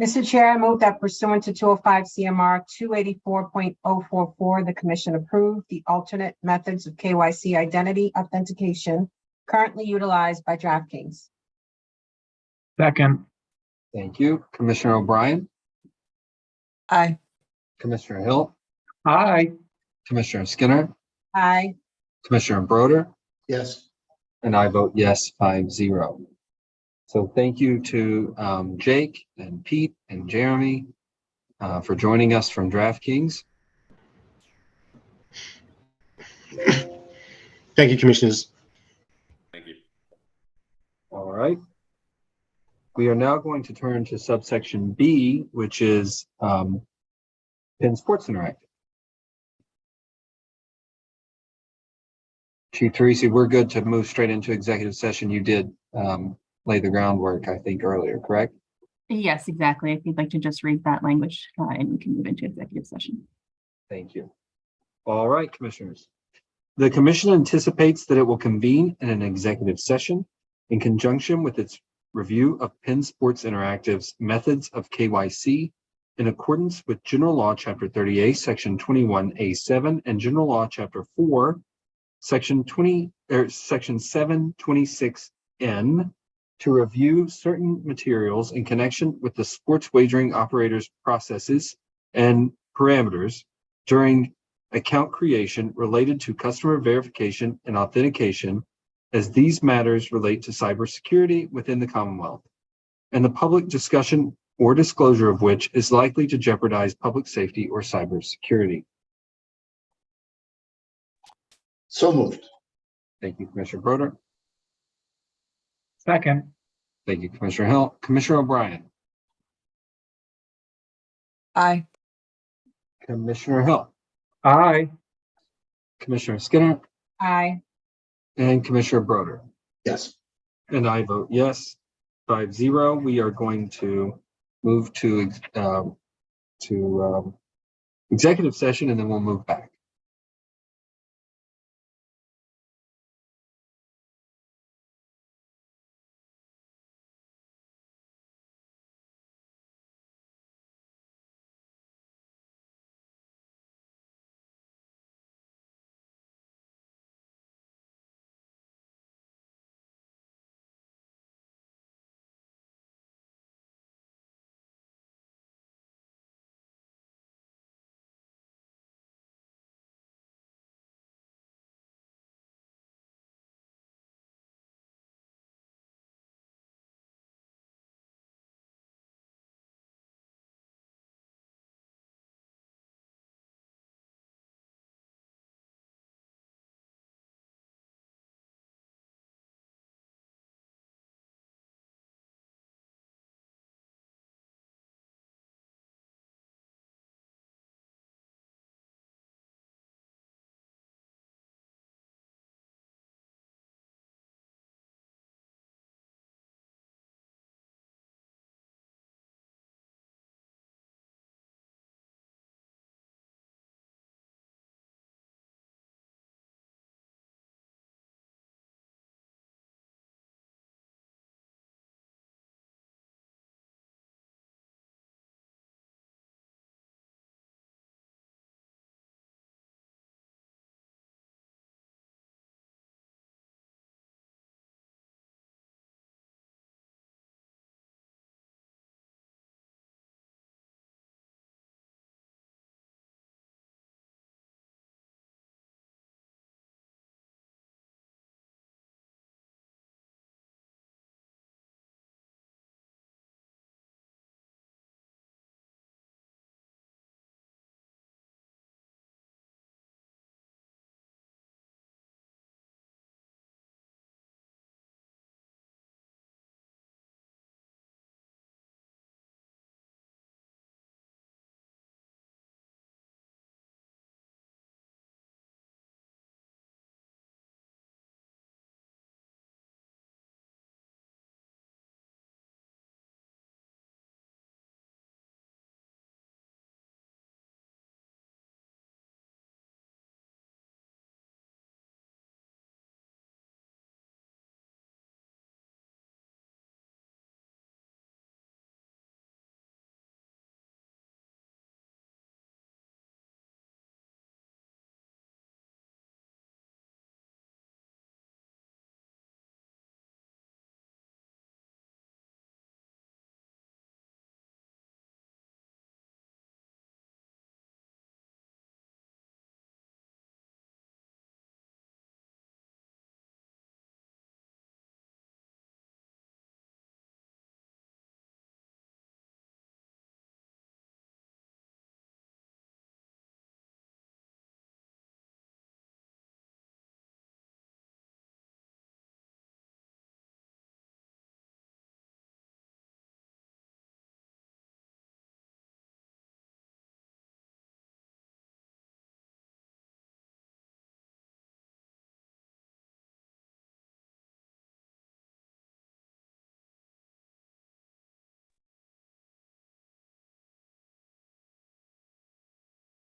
[SPEAKER 5] Mr. Chair, I move that pursuant to 205 CMR 284.044, the commission approve the alternate methods of KYC identity authentication currently utilized by DraftKings.
[SPEAKER 3] Second.
[SPEAKER 1] Thank you. Commissioner O'Brien,
[SPEAKER 2] Aye.
[SPEAKER 1] Commissioner Hill,
[SPEAKER 3] Aye.
[SPEAKER 1] Commissioner Skinner,
[SPEAKER 5] Aye.
[SPEAKER 1] Commissioner Broder,
[SPEAKER 4] Yes.
[SPEAKER 1] and I vote yes, 5-0. So thank you to Jake and Pete and Jeremy for joining us from DraftKings.
[SPEAKER 11] Thank you, commissioners.
[SPEAKER 9] Thank you.
[SPEAKER 1] All right. We are now going to turn to subsection B, which is Penn Sports Interactive. Chief Teresi, we're good to move straight into executive session. You did lay the groundwork, I think, earlier, correct?
[SPEAKER 12] Yes, exactly. If you'd like to just read that language and we can move into executive session.
[SPEAKER 1] Thank you. All right, commissioners. The commission anticipates that it will convene in an executive session in conjunction with its review of Penn Sports Interactive's methods of KYC in accordance with General Law Chapter 38, Section 21A7 and General Law Chapter 4, Section 726N to review certain materials in connection with the sports wagering operators' processes and parameters during account creation related to customer verification and authentication, as these matters relate to cybersecurity within the Commonwealth, and the public discussion or disclosure of which is likely to jeopardize public safety or cybersecurity.
[SPEAKER 4] So moved.
[SPEAKER 1] Thank you, Commissioner Broder.
[SPEAKER 3] Second.
[SPEAKER 1] Thank you, Commissioner Hill. Commissioner O'Brien.
[SPEAKER 2] Aye.
[SPEAKER 1] Commissioner Hill.
[SPEAKER 3] Aye.
[SPEAKER 1] Commissioner Skinner.
[SPEAKER 5] Aye.
[SPEAKER 1] And Commissioner Broder.
[SPEAKER 4] Yes.
[SPEAKER 1] And I vote yes, 5-0. We are going to move to executive session, and then we'll move back.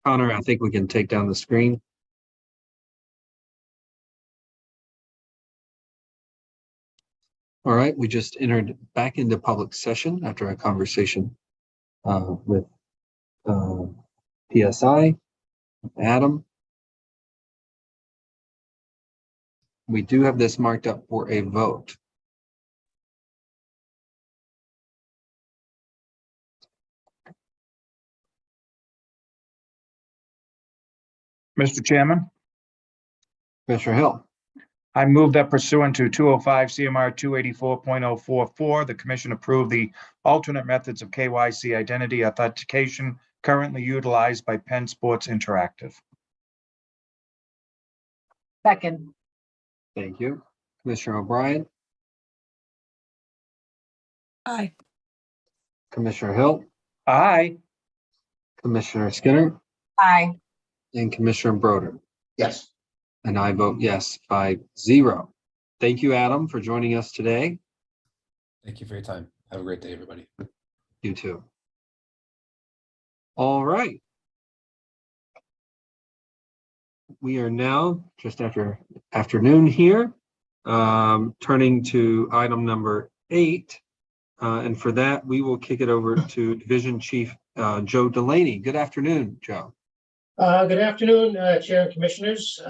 [SPEAKER 1] Connor, I think we can take down the screen. All right, we just entered back into public session after a conversation with PSI, Adam. We do have this marked up for a vote.
[SPEAKER 3] Mr. Chairman,
[SPEAKER 1] Commissioner Hill.
[SPEAKER 3] I move that pursuant to 205 CMR 284.044, the commission approve the alternate methods of KYC identity authentication currently utilized by Penn Sports Interactive.
[SPEAKER 5] Second.
[SPEAKER 1] Thank you. Commissioner O'Brien,
[SPEAKER 2] Aye.
[SPEAKER 1] Commissioner Hill,
[SPEAKER 3] Aye.
[SPEAKER 1] Commissioner Skinner,
[SPEAKER 5] Aye.
[SPEAKER 1] and Commissioner Broder.
[SPEAKER 4] Yes.
[SPEAKER 1] And I vote yes, 5-0. Thank you, Adam, for joining us today.
[SPEAKER 13] Thank you for your time. Have a great day, everybody.
[SPEAKER 1] You too. All right. We are now just after afternoon here, turning to item number 8. And for that, we will kick it over to Division Chief Joe Delaney. Good afternoon, Joe.
[SPEAKER 14] Good afternoon, Chair and Commissioners.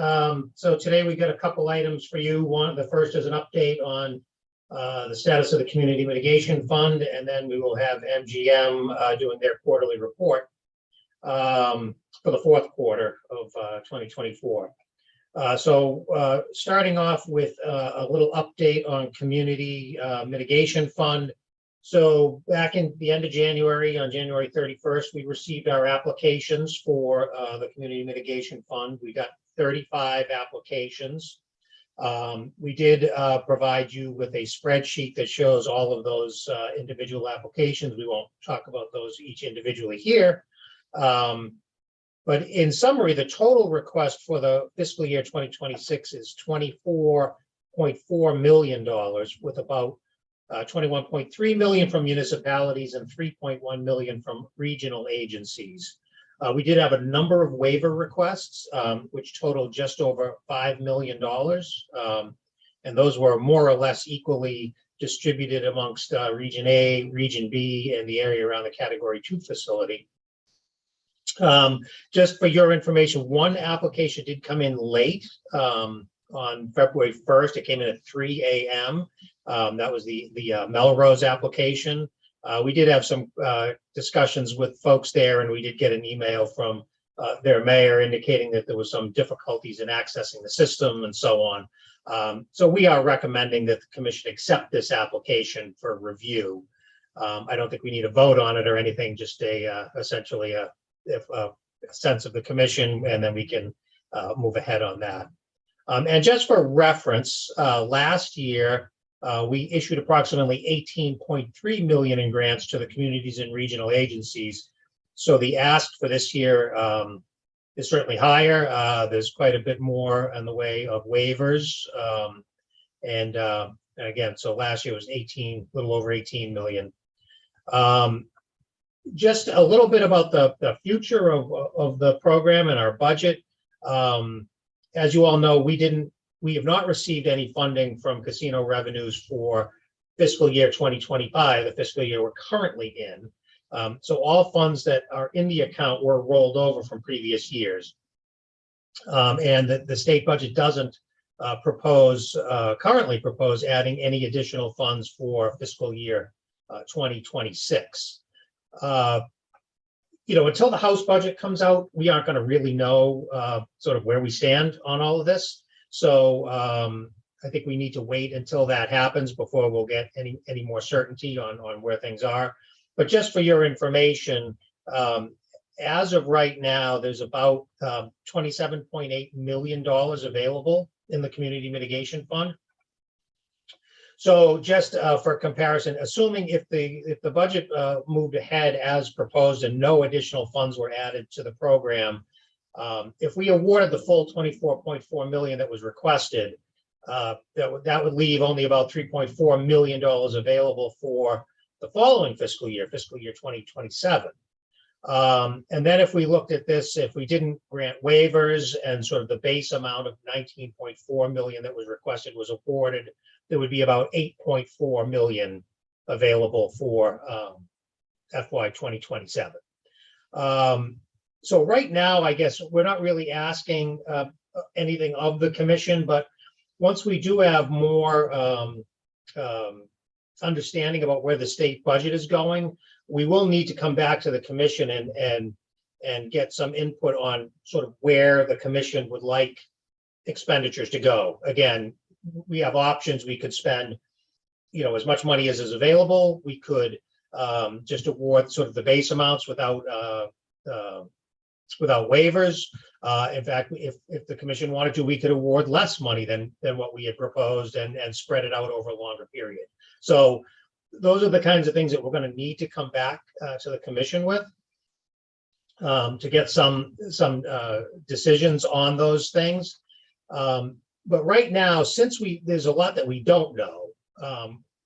[SPEAKER 14] So today we got a couple items for you. The first is an update on the status of the Community Mitigation Fund, and then we will have MGM doing their quarterly report for the fourth quarter of 2024. So starting off with a little update on Community Mitigation Fund. So back in the end of January, on January 31st, we received our applications for the Community Mitigation Fund. We got 35 applications. We did provide you with a spreadsheet that shows all of those individual applications. We won't talk about those each individually here. But in summary, the total request for the fiscal year 2026 is $24.4 million, with about 21.3 million from municipalities and 3.1 million from regional agencies. We did have a number of waiver requests, which totaled just over $5 million. And those were more or less equally distributed amongst Region A, Region B, and the area around the Category 2 facility. Just for your information, one application did come in late on February 1st. It came in at 3 a.m. That was the Melrose application. We did have some discussions with folks there, and we did get an email from their mayor indicating that there was some difficulties in accessing the system and so on. So we are recommending that the commission accept this application for review. I don't think we need a vote on it or anything, just essentially a sense of the commission, and then we can move ahead on that. And just for reference, last year, we issued approximately 18.3 million in grants to the communities and regional agencies. So the ask for this year is certainly higher. There's quite a bit more in the way of waivers. And again, so last year was a little over 18 million. Just a little bit about the future of the program and our budget. As you all know, we have not received any funding from casino revenues for fiscal year 2025, the fiscal year we're currently in. So all funds that are in the account were rolled over from previous years. And the state budget doesn't currently propose adding any additional funds for fiscal year 2026. Until the House budget comes out, we aren't going to really know sort of where we stand on all of this. So I think we need to wait until that happens before we'll get any more certainty on where things are. But just for your information, as of right now, there's about $27.8 million available in the Community Mitigation Fund. So just for comparison, assuming if the budget moved ahead as proposed and no additional funds were added to the program, if we awarded the full 24.4 million that was requested, that would leave only about $3.4 million available for the following fiscal year 2027. And then if we looked at this, if we didn't grant waivers and sort of the base amount of 19.4 million that was requested was awarded, there would be about 8.4 million available for FY 2027. So right now, I guess we're not really asking anything of the commission, but once we do have more understanding about where the state budget is going, we will need to come back to the commission and get some input on sort of where the commission would like expenditures to go. Again, we have options. We could spend, as much money as is available. We could just award sort of the base amounts without waivers. In fact, if the commission wanted to, we could award less money than what we had proposed and spread it out over a longer period. So those are the kinds of things that we're going to need to come back to the commission with to get some decisions on those things. But right now, since there's a lot that we don't know,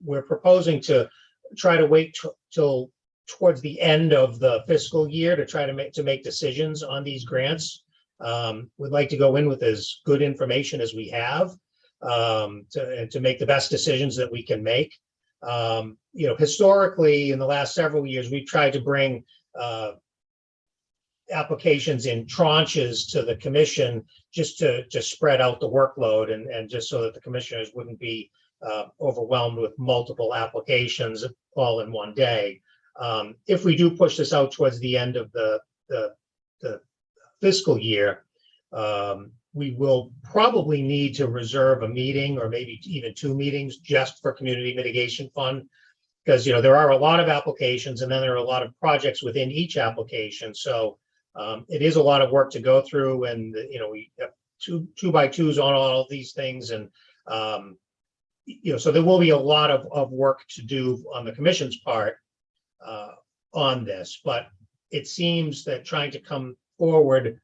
[SPEAKER 14] we're proposing to try to wait till towards the end of the fiscal year to try to make decisions on these grants. We'd like to go in with as good information as we have to make the best decisions that we can make. Historically, in the last several years, we've tried to bring applications in tranches to the commission just to spread out the workload and just so that the commissioners wouldn't be overwhelmed with multiple applications all in one day. If we do push this out towards the end of the fiscal year, we will probably need to reserve a meeting or maybe even 2 meetings just for Community Mitigation Fund, because there are a lot of applications and then there are a lot of projects within each application. So it is a lot of work to go through, and we have two by twos on all of these things, and so there will be a lot of work to do on the commission's part on this. But it seems that trying to come forward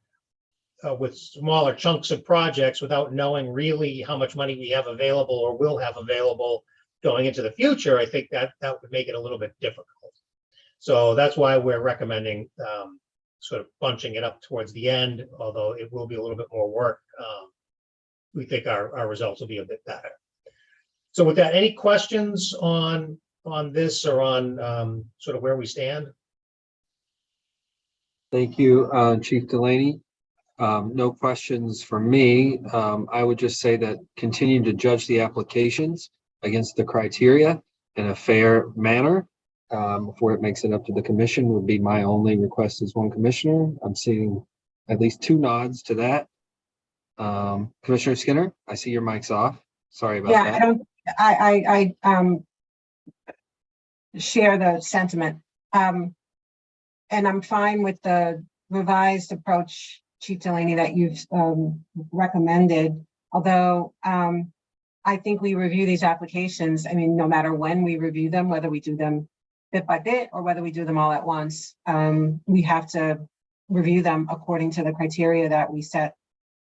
[SPEAKER 14] with smaller chunks of projects without knowing really how much money we have available or will have available going into the future, I think that would make it a little bit difficult. So that's why we're recommending sort of bunching it up towards the end, although it will be a little bit more work. We think our results will be a bit better. So with that, any questions on this or on sort of where we stand?
[SPEAKER 1] Thank you, Chief Delaney. No questions for me. I would just say that continuing to judge the applications against the criteria in a fair manner before it makes it up to the commission would be my only request as one commissioner. I'm seeing at least 2 nods to that. Commissioner Skinner, I see your mic's off. Sorry about that.
[SPEAKER 5] I share the sentiment. And I'm fine with the revised approach, Chief Delaney, that you've recommended, although I think we review these applications, no matter when we review them, whether we do them bit by bit or whether we do them all at once, we have to review them according to the criteria that we set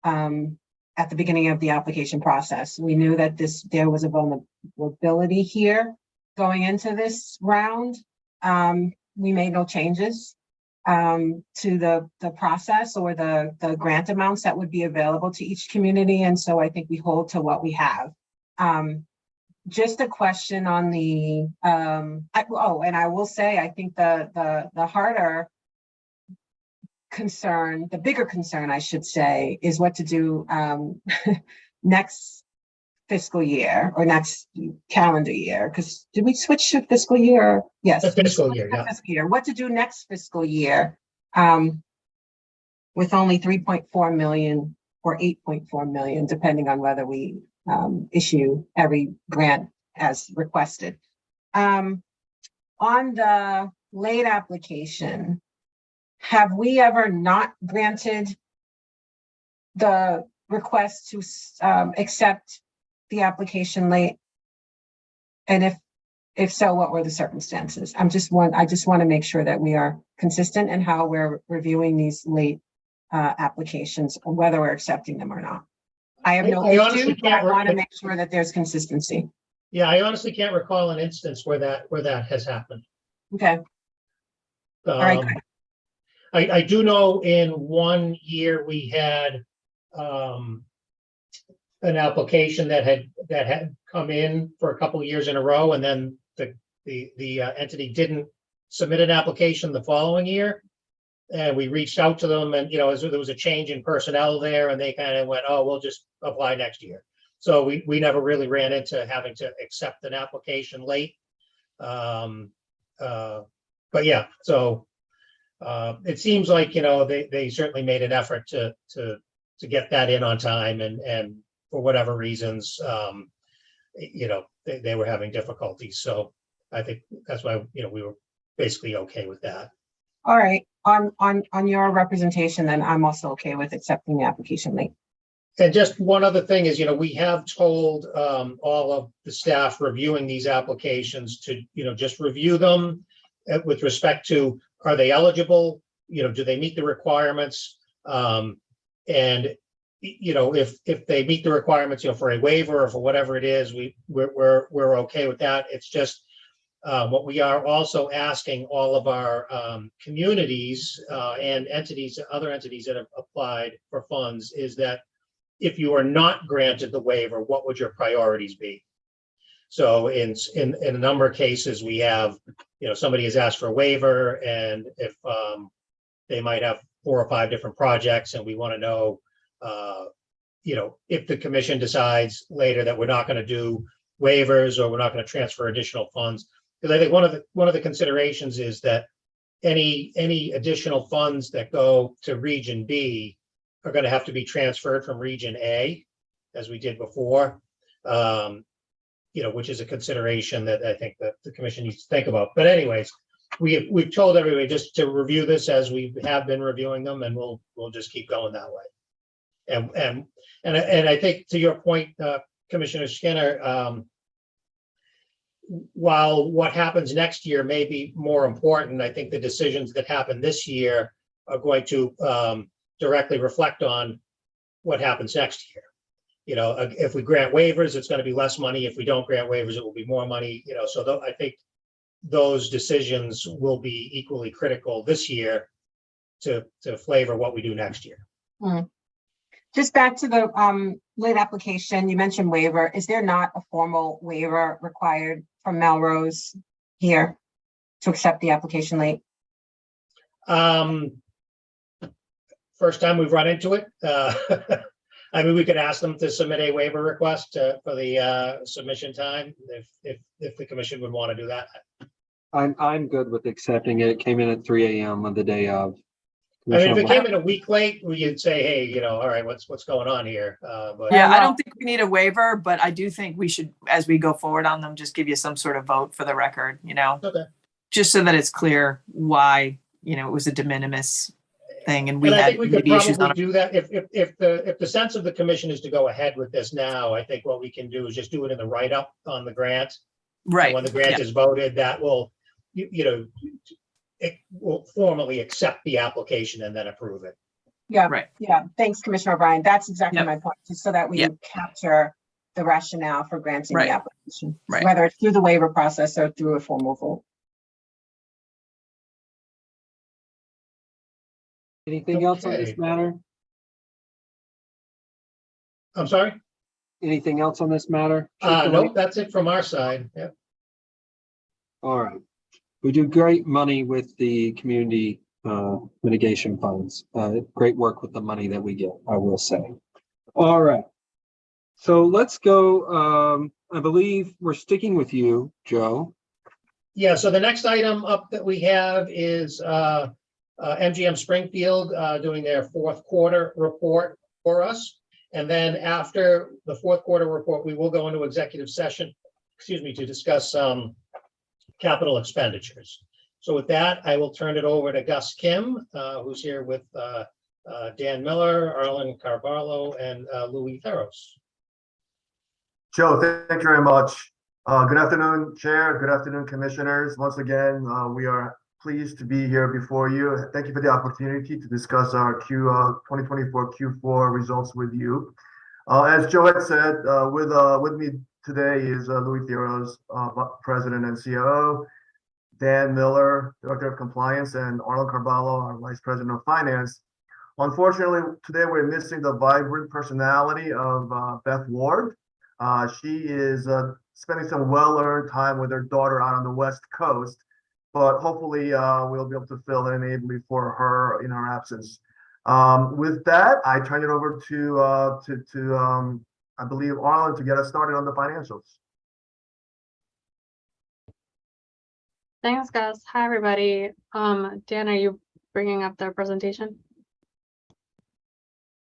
[SPEAKER 5] at the beginning of the application process. We knew that there was a vulnerability here going into this round. We made no changes to the process or the grant amounts that would be available to each community. And so I think we hold to what we have. Just a question on the, and I will say, I think the harder concern, the bigger concern, I should say, is what to do next fiscal year or next calendar year. Because did we switch to fiscal year? Yes.
[SPEAKER 14] Fiscal year, yeah.
[SPEAKER 5] Fiscal year. What to do next fiscal year with only 3.4 million or 8.4 million, depending on whether we issue every grant as requested. On the late application, have we ever not granted the request to accept the application late? And if so, what were the circumstances? I just want to make sure that we are consistent in how we're reviewing these late applications, whether we're accepting them or not. I have no issue, but I want to make sure that there's consistency.
[SPEAKER 14] Yeah, I honestly can't recall an instance where that has happened.
[SPEAKER 5] Okay. All right.
[SPEAKER 14] I do know in one year we had an application that had come in for a couple of years in a row, and then the entity didn't submit an application the following year. And we reached out to them, and there was a change in personnel there, and they kind of went, "Oh, we'll just apply next year." So we never really ran into having to accept an application late. But yeah, so it seems like they certainly made an effort to get that in on time, and for whatever reasons, they were having difficulties. So I think that's why we were basically okay with that.
[SPEAKER 5] All right, on your representation, then I'm also okay with accepting the application late.
[SPEAKER 14] And just one other thing is, we have told all of the staff reviewing these applications to, just review them with respect to, are they eligible? Do they meet the requirements? And, if they meet the requirements, for a waiver or for whatever it is, we're okay with that. It's just what we are also asking all of our communities and other entities that have applied for funds is that if you are not granted the waiver, what would your priorities be? So in a number of cases, we have, somebody has asked for a waiver, and if they might have 4 or 5 different projects, and we want to know, if the commission decides later that we're not going to do waivers or we're not going to transfer additional funds. Because I think one of the considerations is that any additional funds that go to Region B are going to have to be transferred from Region A, as we did before, which is a consideration that I think that the commission needs to think about. But anyways, we've told everybody just to review this as we have been reviewing them, and we'll just keep going that way. And I think to your point, Commissioner Skinner, while what happens next year may be more important, I think the decisions that happen this year are going to directly reflect on what happens next year. If we grant waivers, it's going to be less money. If we don't grant waivers, it will be more money. So I think those decisions will be equally critical this year to flavor what we do next year.
[SPEAKER 5] Just back to the late application, you mentioned waiver. Is there not a formal waiver required from Melrose here to accept the application late?
[SPEAKER 14] First time we've run into it. I mean, we could ask them to submit a waiver request for the submission time if the commission would want to do that.
[SPEAKER 1] I'm good with accepting it. It came in at 3 a.m. on the day of.
[SPEAKER 14] I mean, if it came in a week late, you'd say, hey, all right, what's going on here? But
[SPEAKER 2] Yeah, I don't think we need a waiver, but I do think we should, as we go forward on them, just give you some sort of vote for the record,
[SPEAKER 14] Okay.
[SPEAKER 2] just so that it's clear why, it was a de minimis thing, and we
[SPEAKER 14] I
[SPEAKER 2] had
[SPEAKER 14] think we could
[SPEAKER 2] maybe issues on
[SPEAKER 14] probably do that if the sense of the commission is to go ahead with this now. I think what we can do is just do it in the write-up on the grant.
[SPEAKER 2] right.
[SPEAKER 14] And when the grant is voted, that will, it will formally accept the application and then approve it.
[SPEAKER 5] Yeah,
[SPEAKER 2] Right.
[SPEAKER 5] yeah. Thanks, Commissioner O'Brien. That's exactly
[SPEAKER 2] Yep.
[SPEAKER 5] my point, just so that we
[SPEAKER 2] Yep.
[SPEAKER 5] capture the rationale for granting
[SPEAKER 2] Right.
[SPEAKER 5] the application,
[SPEAKER 2] Right.
[SPEAKER 5] whether it's through the waiver process or through a formal vote.
[SPEAKER 1] Anything else on this
[SPEAKER 14] Okay.
[SPEAKER 1] matter?
[SPEAKER 14] I'm sorry?
[SPEAKER 1] Anything else on this matter?
[SPEAKER 14] Nope, that's it from our side. Yeah.
[SPEAKER 1] All right. We do great money with the community mitigation funds. Great work with the money that we get, I will say. All right. So let's go. I believe we're sticking with you, Joe.
[SPEAKER 14] Yeah, so the next item up that we have is MGM Springfield doing their fourth quarter report for us. And then after the fourth quarter report, we will go into executive session, to discuss capital expenditures. So with that, I will turn it over to Gus Kim, who's here with Dan Miller, Arlen Carvalho, and Louis Theros.
[SPEAKER 15] Joe, thank you very much. Good afternoon, Chair. Good afternoon, Commissioners. Once again, we are pleased to be here before you. Thank you for the opportunity to discuss our 2024 Q4 results with you. As Joe had said, with me today is Louis Theros, President and COO, Dan Miller, Director of Compliance, and Arlen Carvalho, our Vice President of Finance. Unfortunately, today we're missing the vibrant personality of Beth Ward. She is spending some well-earned time with her daughter out on the West Coast, but hopefully we'll be able to fill in ably for her in her absence. With that, I turn it over to I believe Arlen to get us started on the financials.
[SPEAKER 16] Thanks, Gus. Hi, everybody. Dan, are you bringing up the presentation?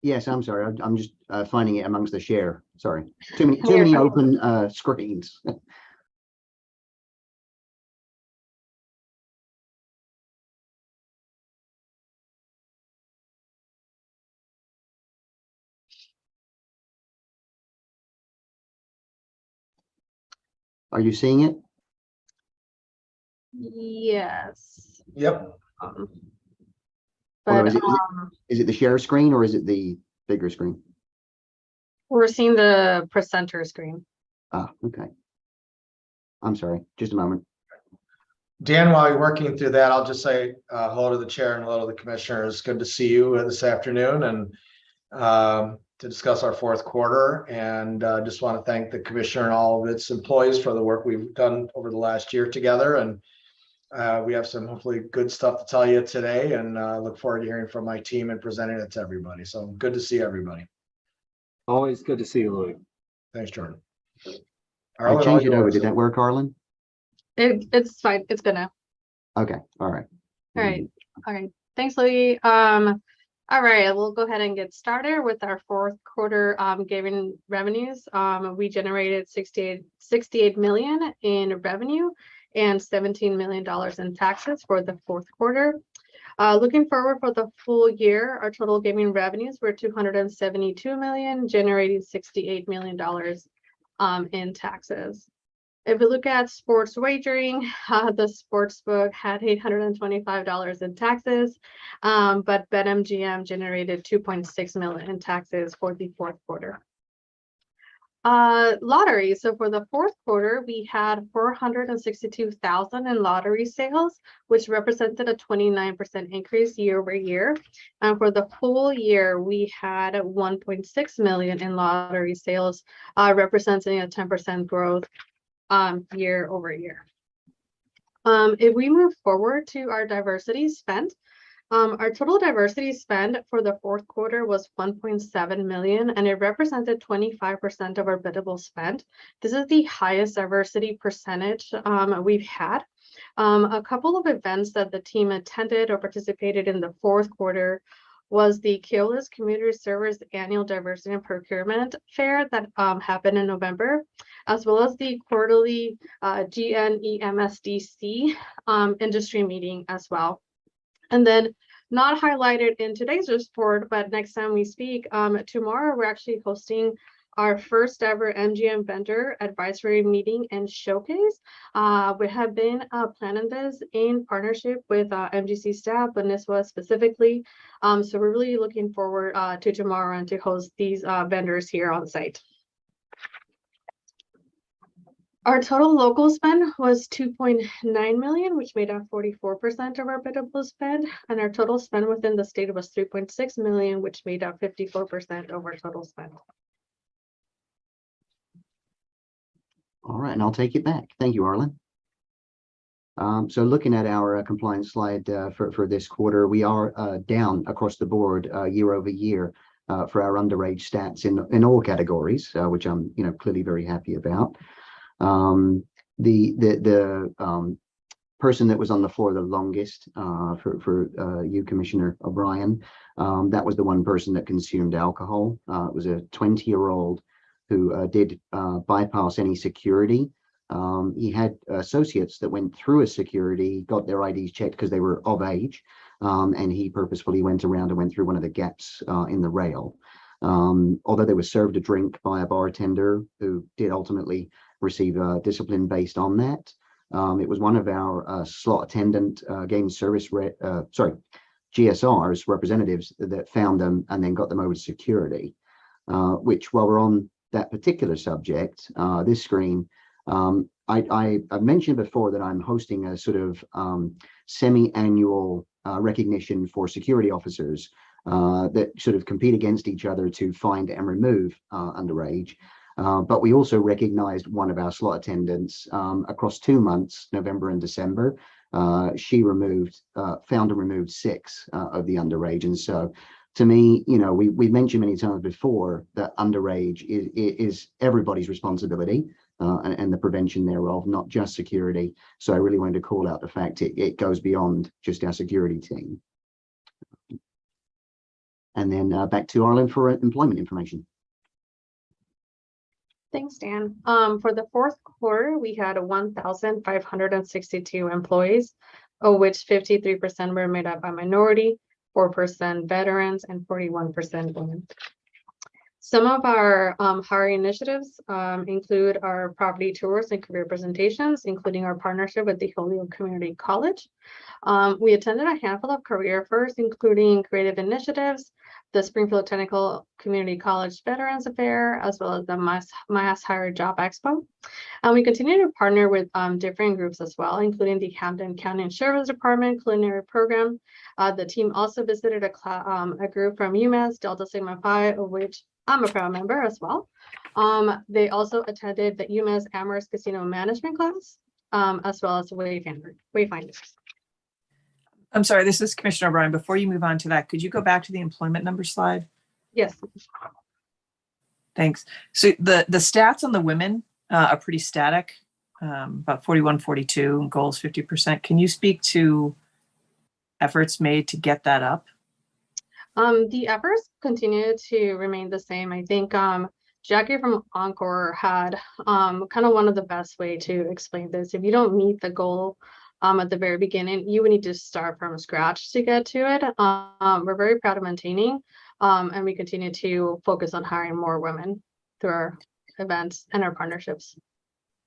[SPEAKER 17] Yes, I'm sorry. I'm just finding it amongst the share. Sorry. Too many open screens. Are you seeing it?
[SPEAKER 16] Yes.
[SPEAKER 15] Yep.
[SPEAKER 16] But
[SPEAKER 17] is it the share screen or is it the bigger screen?
[SPEAKER 16] we're seeing the presenter screen.
[SPEAKER 17] Ah, okay. I'm sorry. Just a moment.
[SPEAKER 18] Dan, while you're working through that, I'll just say hello to the chair and hello to the commissioners. Good to see you this afternoon and to discuss our fourth quarter. And just want to thank the commissioner and all of its employees for the work we've done over the last year together. And we have some hopefully good stuff to tell you today, and look forward to hearing from my team and presenting it to everybody. So good to see everybody.
[SPEAKER 1] Always good to see you, Louis.
[SPEAKER 18] Thanks, Jordan.
[SPEAKER 17] I changed it over. Did that work, Arlen?
[SPEAKER 16] It's fine. It's good now.
[SPEAKER 17] Okay. All right.
[SPEAKER 16] All right. All right. Thanks, Louis. All right, we'll go ahead and get started with our fourth quarter gaming revenues. We generated 68 million in revenue and $17 million in taxes for the fourth quarter. Looking forward for the full year, our total gaming revenues were 272 million, generating $68 million in taxes. If we look at sports wagering, the sportsbook had $825 in taxes, but BetMGM generated 2.6 million in taxes for the fourth quarter. Lottery. So for the fourth quarter, we had 462,000 in lottery sales, which represented a 29% increase year over year. And for the full year, we had 1.6 million in lottery sales, representing a 10% growth year over year. If we move forward to our diversity spend, our total diversity spend for the fourth quarter was 1.7 million, and it represented 25% of our biddable spend. This is the highest diversity percentage we've had. A couple of events that the team attended or participated in the fourth quarter was the Keolis Community Service Annual Diversity and Procurement Fair that happened in November, as well as the quarterly GNEMSDC industry meeting as well. And then not highlighted in today's report, but next time we speak, tomorrow we're actually hosting our first ever MGM vendor advisory meeting and showcase. We have been planning this in partnership with MGC staff, but NISWA specifically. So we're really looking forward to tomorrow and to host these vendors here on site. Our total local spend was 2.9 million, which made up 44% of our biddable spend, and our total spend within the state was 3.6 million, which made up 54% of our total spend.
[SPEAKER 17] All right, and I'll take it back. Thank you, Arlen. So looking at our compliance slide for this quarter, we are down across the board year over year for our underage stats in all categories, which I'm clearly very happy about. The person that was on the floor the longest for you, Commissioner O'Brien, that was the one person that consumed alcohol. It was a 20-year-old who did bypass any security. He had associates that went through a security, got their IDs checked because they were of age, and he purposefully went around and went through one of the gaps in the rail. Although they were served a drink by a bartender who did ultimately receive discipline based on that. It was one of our slot attendant game service GSR's representatives that found them and then got them over to security, which while we're on that particular subject, this screen I've mentioned before that I'm hosting a sort of semi-annual recognition for security officers that sort of compete against each other to find and remove underage. But we also recognized one of our slot attendants across 2 months, November and December. She found and removed 6 of the underage. And so to me, you know, we've mentioned many times before that underage is everybody's responsibility and the prevention thereof, not just security. So I really wanted to call out the fact it goes beyond just our security team. And then back to Arlen for employment information.
[SPEAKER 16] Thanks, Dan. For the fourth quarter, we had 1,562 employees, of which 53% were made up by minority, 4% veterans, and 41% women. Some of our hiring initiatives include our property tours and career presentations, including our partnership with the Holyoke Community College. We attended a handful of career fairs, including creative initiatives, the Springfield Technical Community College Veterans Affair, as well as the Mass Hire Job Expo. And we continue to partner with different groups as well, including the Hampden County and Sheriff's Department Culinary Program. The team also visited a group from UMass Delta Sigma Phi, of which I'm a proud member as well. They also attended the UMass Amherst Casino Management class, as well as Wayfinders.
[SPEAKER 2] I'm sorry, this is Commissioner O'Brien. Before you move on to that, could you go back to the employment number slide?
[SPEAKER 16] Yes.
[SPEAKER 2] Thanks. So the stats on the women are pretty static, about 41, 42, and goals 50%. Can you speak to efforts made to get that up?
[SPEAKER 16] The efforts continue to remain the same. I think Jackie from Encore had kind of one of the best way to explain this. If you don't meet the goal at the very beginning, you would need to start from scratch to get to it. We're very proud of maintaining, and we continue to focus on hiring more women through our events and our partnerships.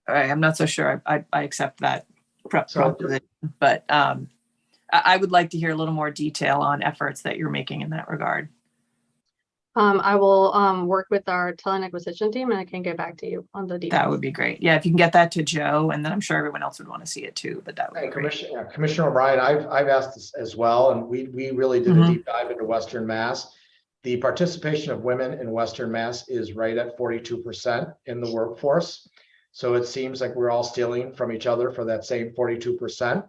[SPEAKER 2] All right, I'm not so sure I accept that proposition, but I would like to hear a little more detail on efforts that you're making in that regard.
[SPEAKER 16] I will work with our talent acquisition team, and I can get back to you on the details.
[SPEAKER 2] That would be great. Yeah, if you can get that to Joe, and then I'm sure everyone else would want to see it too, but that would be great.
[SPEAKER 18] Commissioner O'Brien, I've asked this as well, and we really did a deep dive into Western Mass. The participation of women in Western Mass is right at 42% in the workforce. So it seems like we're all stealing from each other for that same 42%.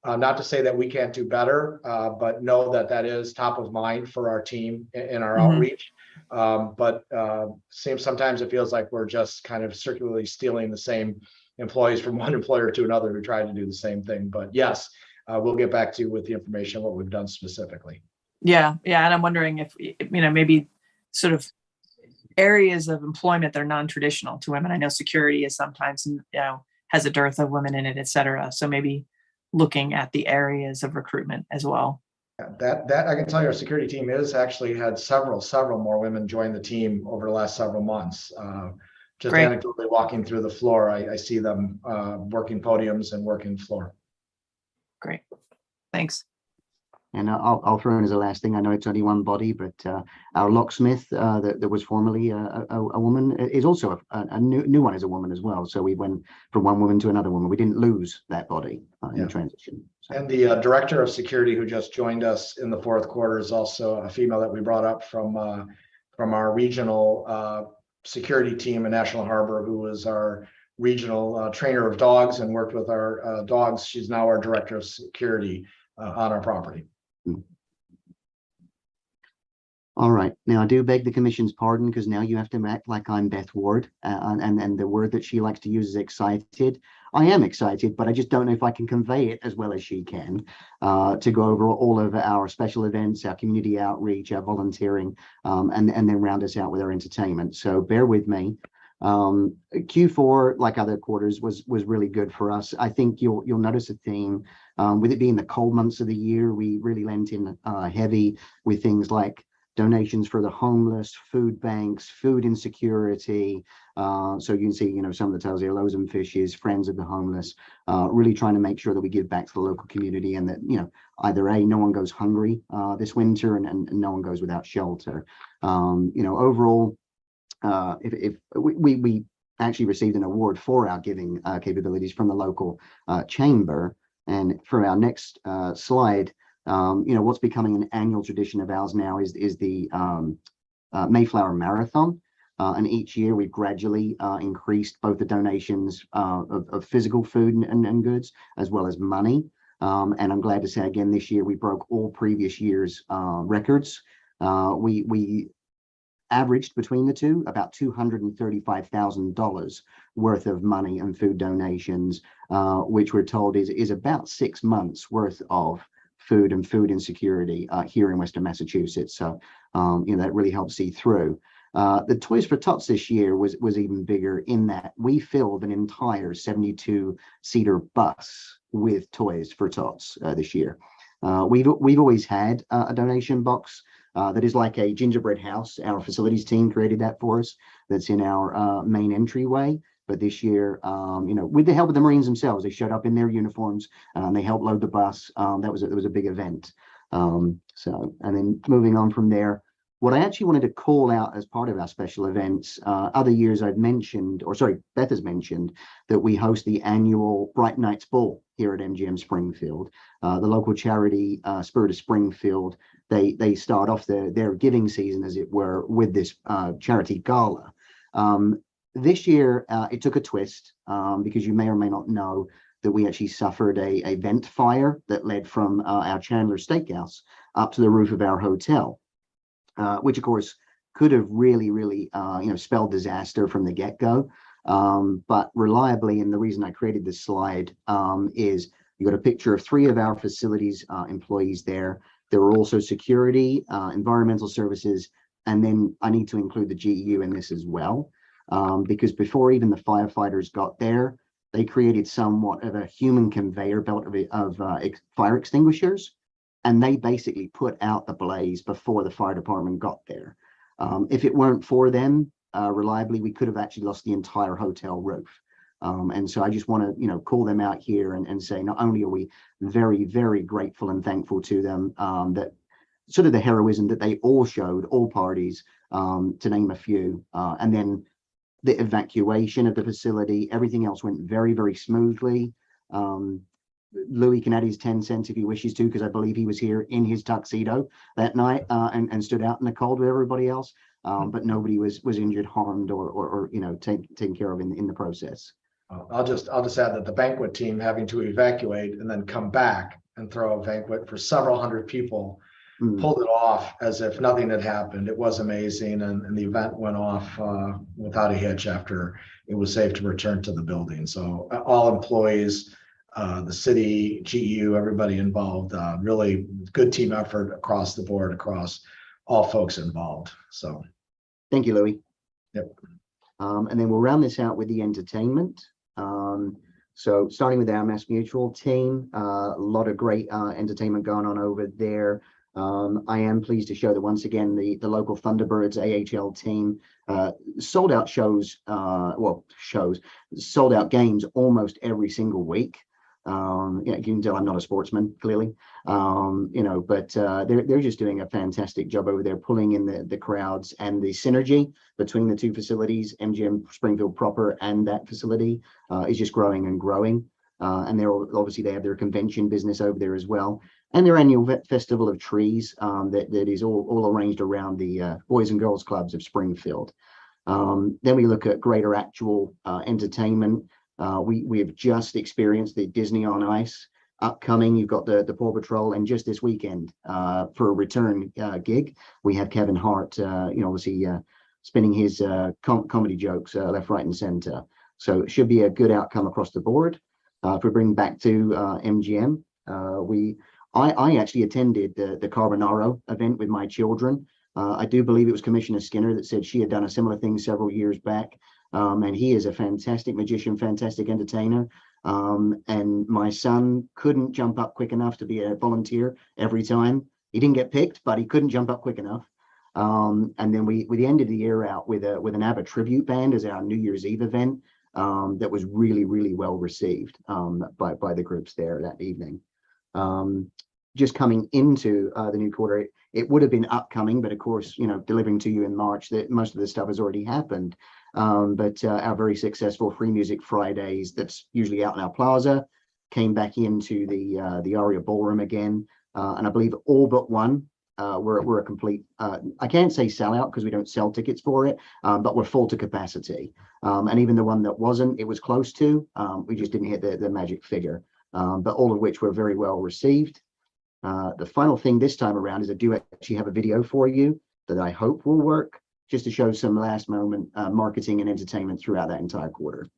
[SPEAKER 18] Not to say that we can't do better, but know that that is top of mind for our team in our outreach. But sometimes it feels like we're just kind of circularly stealing the same employees from one employer to another who try to do the same thing. But yes, we'll get back to you with the information of what we've done specifically.
[SPEAKER 2] Yeah, and I'm wondering if, maybe sort of areas of employment that are non-traditional to women. I know security is sometimes, has a dearth of women in it, et cetera. So maybe looking at the areas of recruitment as well.
[SPEAKER 18] That I can tell you, our security team has actually had several more women join the team over the last several months. Just
[SPEAKER 2] Great.
[SPEAKER 18] Anecdotally walking through the floor, I see them working podiums and working floor.
[SPEAKER 2] Great, thanks.
[SPEAKER 17] And I'll throw in as a last thing. I know it's only one body, but our locksmith that was formerly a woman is also a new one as a woman as well. So we went from one woman to another woman. We didn't lose that body in transition. So.
[SPEAKER 18] And the director of security who just joined us in the fourth quarter is also a female that we brought up from our regional security team in National Harbor, who was our regional trainer of dogs and worked with our dogs. She's now our director of security on our property.
[SPEAKER 17] All right. Now, I do beg the commission's pardon because now you have to act like I'm Beth Ward, and the word that she likes to use is excited. I am excited, but I just don't know if I can convey it as well as she can to go over all of our special events, our community outreach, our volunteering, and then round us out with our entertainment. So bear with me. Q4, like other quarters, was really good for us. I think you'll notice a theme with it being the cold months of the year. We really lent in heavy with things like donations for the homeless, food banks, food insecurity. So you can see, some of the titles here, Loaves and Fishes, Friends of the Homeless, really trying to make sure that we give back to the local community and that, either A, no one goes hungry this winter and no one goes without shelter. Overall, if we actually received an award for our giving capabilities from the local chamber. And for our next slide, what's becoming an annual tradition of ours now is the Mayflower Marathon. And each year we've gradually increased both the donations of physical food and goods, as well as money. And I'm glad to say again, this year we broke all previous years' records. We averaged between the two about $235,000 worth of money and food donations, which we're told is about 6 months worth of food and food insecurity here in Western Massachusetts. So, that really helps see through. The Toys for Tots this year was even bigger in that we filled an entire 72-seater bus with Toys for Tots this year. We've always had a donation box that is like a gingerbread house. Our facilities team created that for us. That's in our main entryway. But this year, with the help of the Marines themselves, they showed up in their uniforms and they helped load the bus. That was a big event. And then moving on from there, what I actually wanted to call out as part of our special events, other years Beth has mentioned that we host the annual Bright Nights Ball here at MGM Springfield. The local charity, Spirit of Springfield, they start off their giving season, as it were, with this charity gala. This year, it took a twist because you may or may not know that we actually suffered a vent fire that led from our Chandler Steakhouse up to the roof of our hotel. Which of course could have really spelled disaster from the get-go. But reliably, and the reason I created this slide is you got a picture of 3 of our facilities employees there. There were also security, environmental services, and then I need to include the GEU in this as well, because before even the firefighters got there, they created somewhat of a human conveyor belt of fire extinguishers. And they basically put out the blaze before the fire department got there. If it weren't for them, reliably, we could have actually lost the entire hotel roof. And so I just want to, call them out here and say, not only are we very, very grateful and thankful to them, that sort of the heroism that they all showed, all parties, to name a few, and then the evacuation of the facility, everything else went very, very smoothly. Louis can add his 10 cents if he wishes to, because I believe he was here in his tuxedo that night and stood out in the cold with everybody else. But nobody was injured, harmed, or taken care of in the process.
[SPEAKER 18] I'll just add that the banquet team having to evacuate and then come back and throw a banquet for several hundred people pulled it off as if nothing had happened. It was amazing, and the event went off without a hitch after it was safe to return to the building. So all employees, the city, GEU, everybody involved, really good team effort across the board, across all folks involved. So
[SPEAKER 17] thank you, Louis.
[SPEAKER 18] Yep.
[SPEAKER 17] And then we'll round this out with the entertainment. So starting with our Mass Mutual team, a lot of great entertainment going on over there. I am pleased to show that once again, the local Thunderbirds AHL team sold out sold out games almost every single week. You can tell I'm not a sportsman, clearly, but they're just doing a fantastic job over there, pulling in the crowds, and the synergy between the two facilities, MGM Springfield proper and that facility, is just growing and growing. And they have their convention business over there as well, and their annual festival of trees that is all arranged around the Boys and Girls Clubs of Springfield. Then we look at greater actual entertainment. We have just experienced the Disney on Ice. Upcoming, you've got the Paw Patrol, and just this weekend for a return gig, we have Kevin Hart, obviously spinning his comedy jokes left, right, and center. So it should be a good outcome across the board. If we bring back to MGM, I actually attended the Carbonaro event with my children. I do believe it was Commissioner Skinner that said she had done a similar thing several years back. And he is a fantastic magician, fantastic entertainer. And my son couldn't jump up quick enough to be a volunteer every time. He didn't get picked, but he couldn't jump up quick enough. And then we ended the year out with an ABBA tribute band as our New Year's Eve event that was really, really well received by the groups there that evening. Just coming into the new quarter, it would have been upcoming, but of course, delivering to you in March, that most of this stuff has already happened. but our very successful Free Music Fridays, that's usually out in our plaza, came back into the Aria Ballroom again. And I believe all but one we're a complete, I can't say sellout because we don't sell tickets for it, but we're full to capacity. And even the one that wasn't, it was close to, we just didn't hit the magic figure, but all of which were very well received. The final thing this time around is I do actually have a video for you that I hope will work, just to show some last moment marketing and entertainment throughout that entire quarter.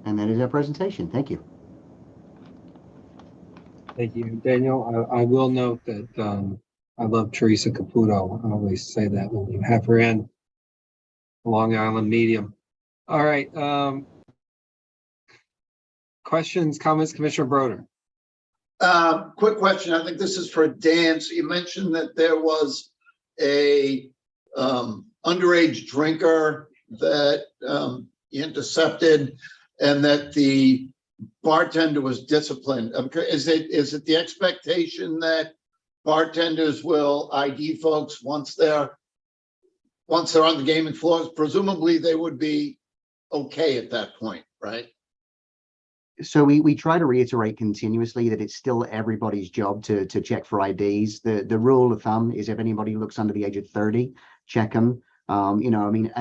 [SPEAKER 17] And that is our presentation. Thank you.
[SPEAKER 1] Thank you, Daniel. I will note that I love Teresa Caputo. I always say that when you have her in. Long Island medium. All right. Questions, comments, Commissioner Broder.
[SPEAKER 4] Quick question. I think this is for Dan. So you mentioned that there was a underage drinker that you intercepted and that the bartender was disciplined. Is it the expectation that bartenders will ID folks once they're on the gaming floors? Presumably they would be okay at that point, right?
[SPEAKER 17] So we try to reiterate continuously that it's still everybody's job to check for IDs. The rule of thumb is if anybody looks under the age of 30, check them. You know, I mean,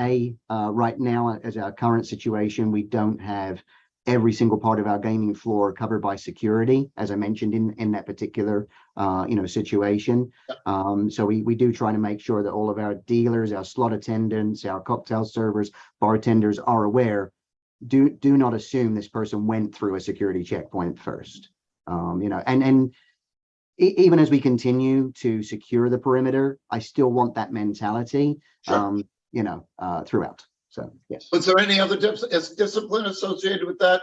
[SPEAKER 17] right now, as our current situation, we don't have every single part of our gaming floor covered by security, as I mentioned in that particular, situation. So we do try to make sure that all of our dealers, our slot attendants, our cocktail servers, bartenders are aware. Do not assume this person went through a security checkpoint first. And even as we continue to secure the perimeter, I still want that mentality,
[SPEAKER 4] Sure.
[SPEAKER 17] Throughout. So, yes.
[SPEAKER 4] Was there any other discipline associated with that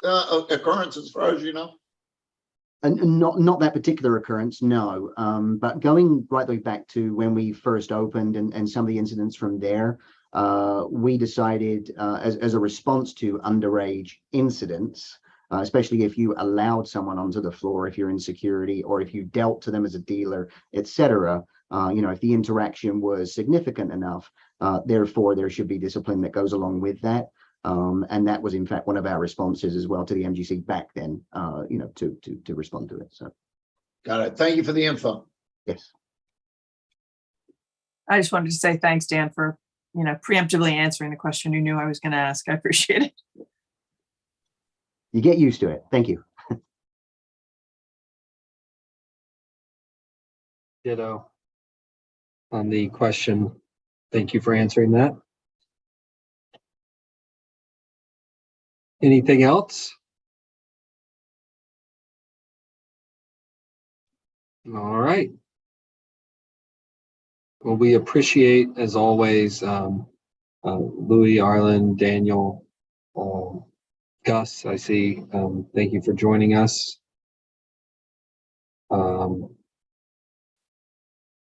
[SPEAKER 4] occurrence, as far as you know?
[SPEAKER 17] And not that particular occurrence, no. But going right the way back to when we first opened and some of the incidents from there, we decided as a response to underage incidents, especially if you allowed someone onto the floor, if you're in security, or if you dealt to them as a dealer, etc. If the interaction was significant enough, therefore there should be discipline that goes along with that. And that was in fact one of our responses as well to the MGC back then, to respond to it. So,
[SPEAKER 4] got it. Thank you for the info.
[SPEAKER 17] Yes.
[SPEAKER 2] I just wanted to say thanks, Dan, for preemptively answering the question you knew I was going to ask. I appreciate it.
[SPEAKER 17] You get used to it. Thank you.
[SPEAKER 1] Ditto on the question. Thank you for answering that. Anything else? All right. Well, we appreciate, as always, Louis, Arlen, Daniel, Gus, I see. Thank you for joining us.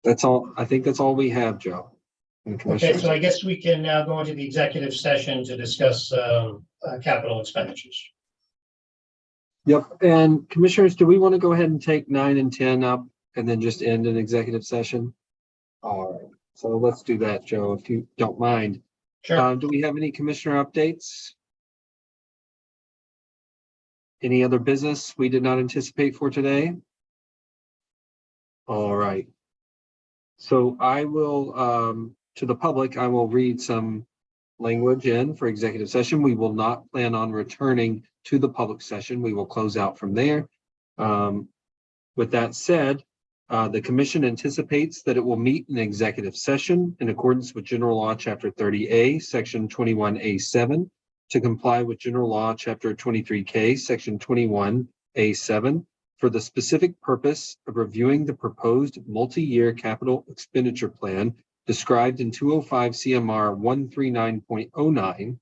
[SPEAKER 1] That's all. I think that's all we have, Joe.
[SPEAKER 14] Okay, so I guess we can now go into the executive session to discuss capital expenditures.
[SPEAKER 1] Yep. And commissioners, do we want to go ahead and take 9 and 10 up and then just end an executive session? All right. So let's do that, Joe, if you don't mind.
[SPEAKER 14] Sure.
[SPEAKER 1] Do we have any commissioner updates? Any other business we did not anticipate for today? All right. So I will, to the public, I will read some language in for executive session. We will not plan on returning to the public session. We will close out from there. With that said, the commission anticipates that it will meet in executive session in accordance with General Law, Chapter 30A, Section 21A7, to comply with General Law, Chapter 23K, Section 21A7, for the specific purpose of reviewing the proposed multi-year capital expenditure plan described in 205 CMR 139.09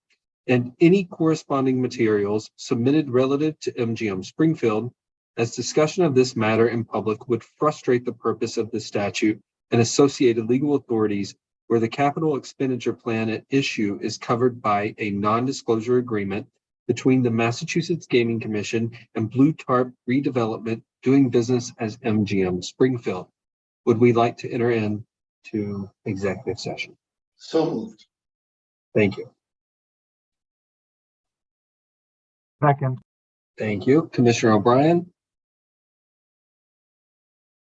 [SPEAKER 1] and any corresponding materials submitted relative to MGM Springfield, as discussion of this matter in public would frustrate the purpose of the statute and associated legal authorities where the capital expenditure plan at issue is covered by a non-disclosure agreement between the Massachusetts Gaming Commission and Blue Tarp Redevelopment doing business as MGM Springfield. Would we like to enter into executive session?
[SPEAKER 4] So moved.
[SPEAKER 1] Thank you.
[SPEAKER 3] Second.
[SPEAKER 1] Thank you. Commissioner O'Brien,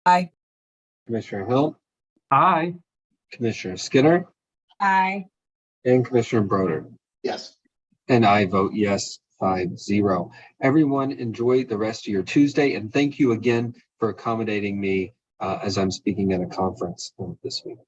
[SPEAKER 2] Aye.
[SPEAKER 1] Commissioner Hill,
[SPEAKER 3] Aye.
[SPEAKER 1] Commissioner Skinner,
[SPEAKER 5] Aye.
[SPEAKER 1] and Commissioner Broder.
[SPEAKER 4] Yes.
[SPEAKER 1] And I vote yes, 5-0. Everyone enjoy the rest of your Tuesday, and thank you again for accommodating me as I'm speaking at a conference this week.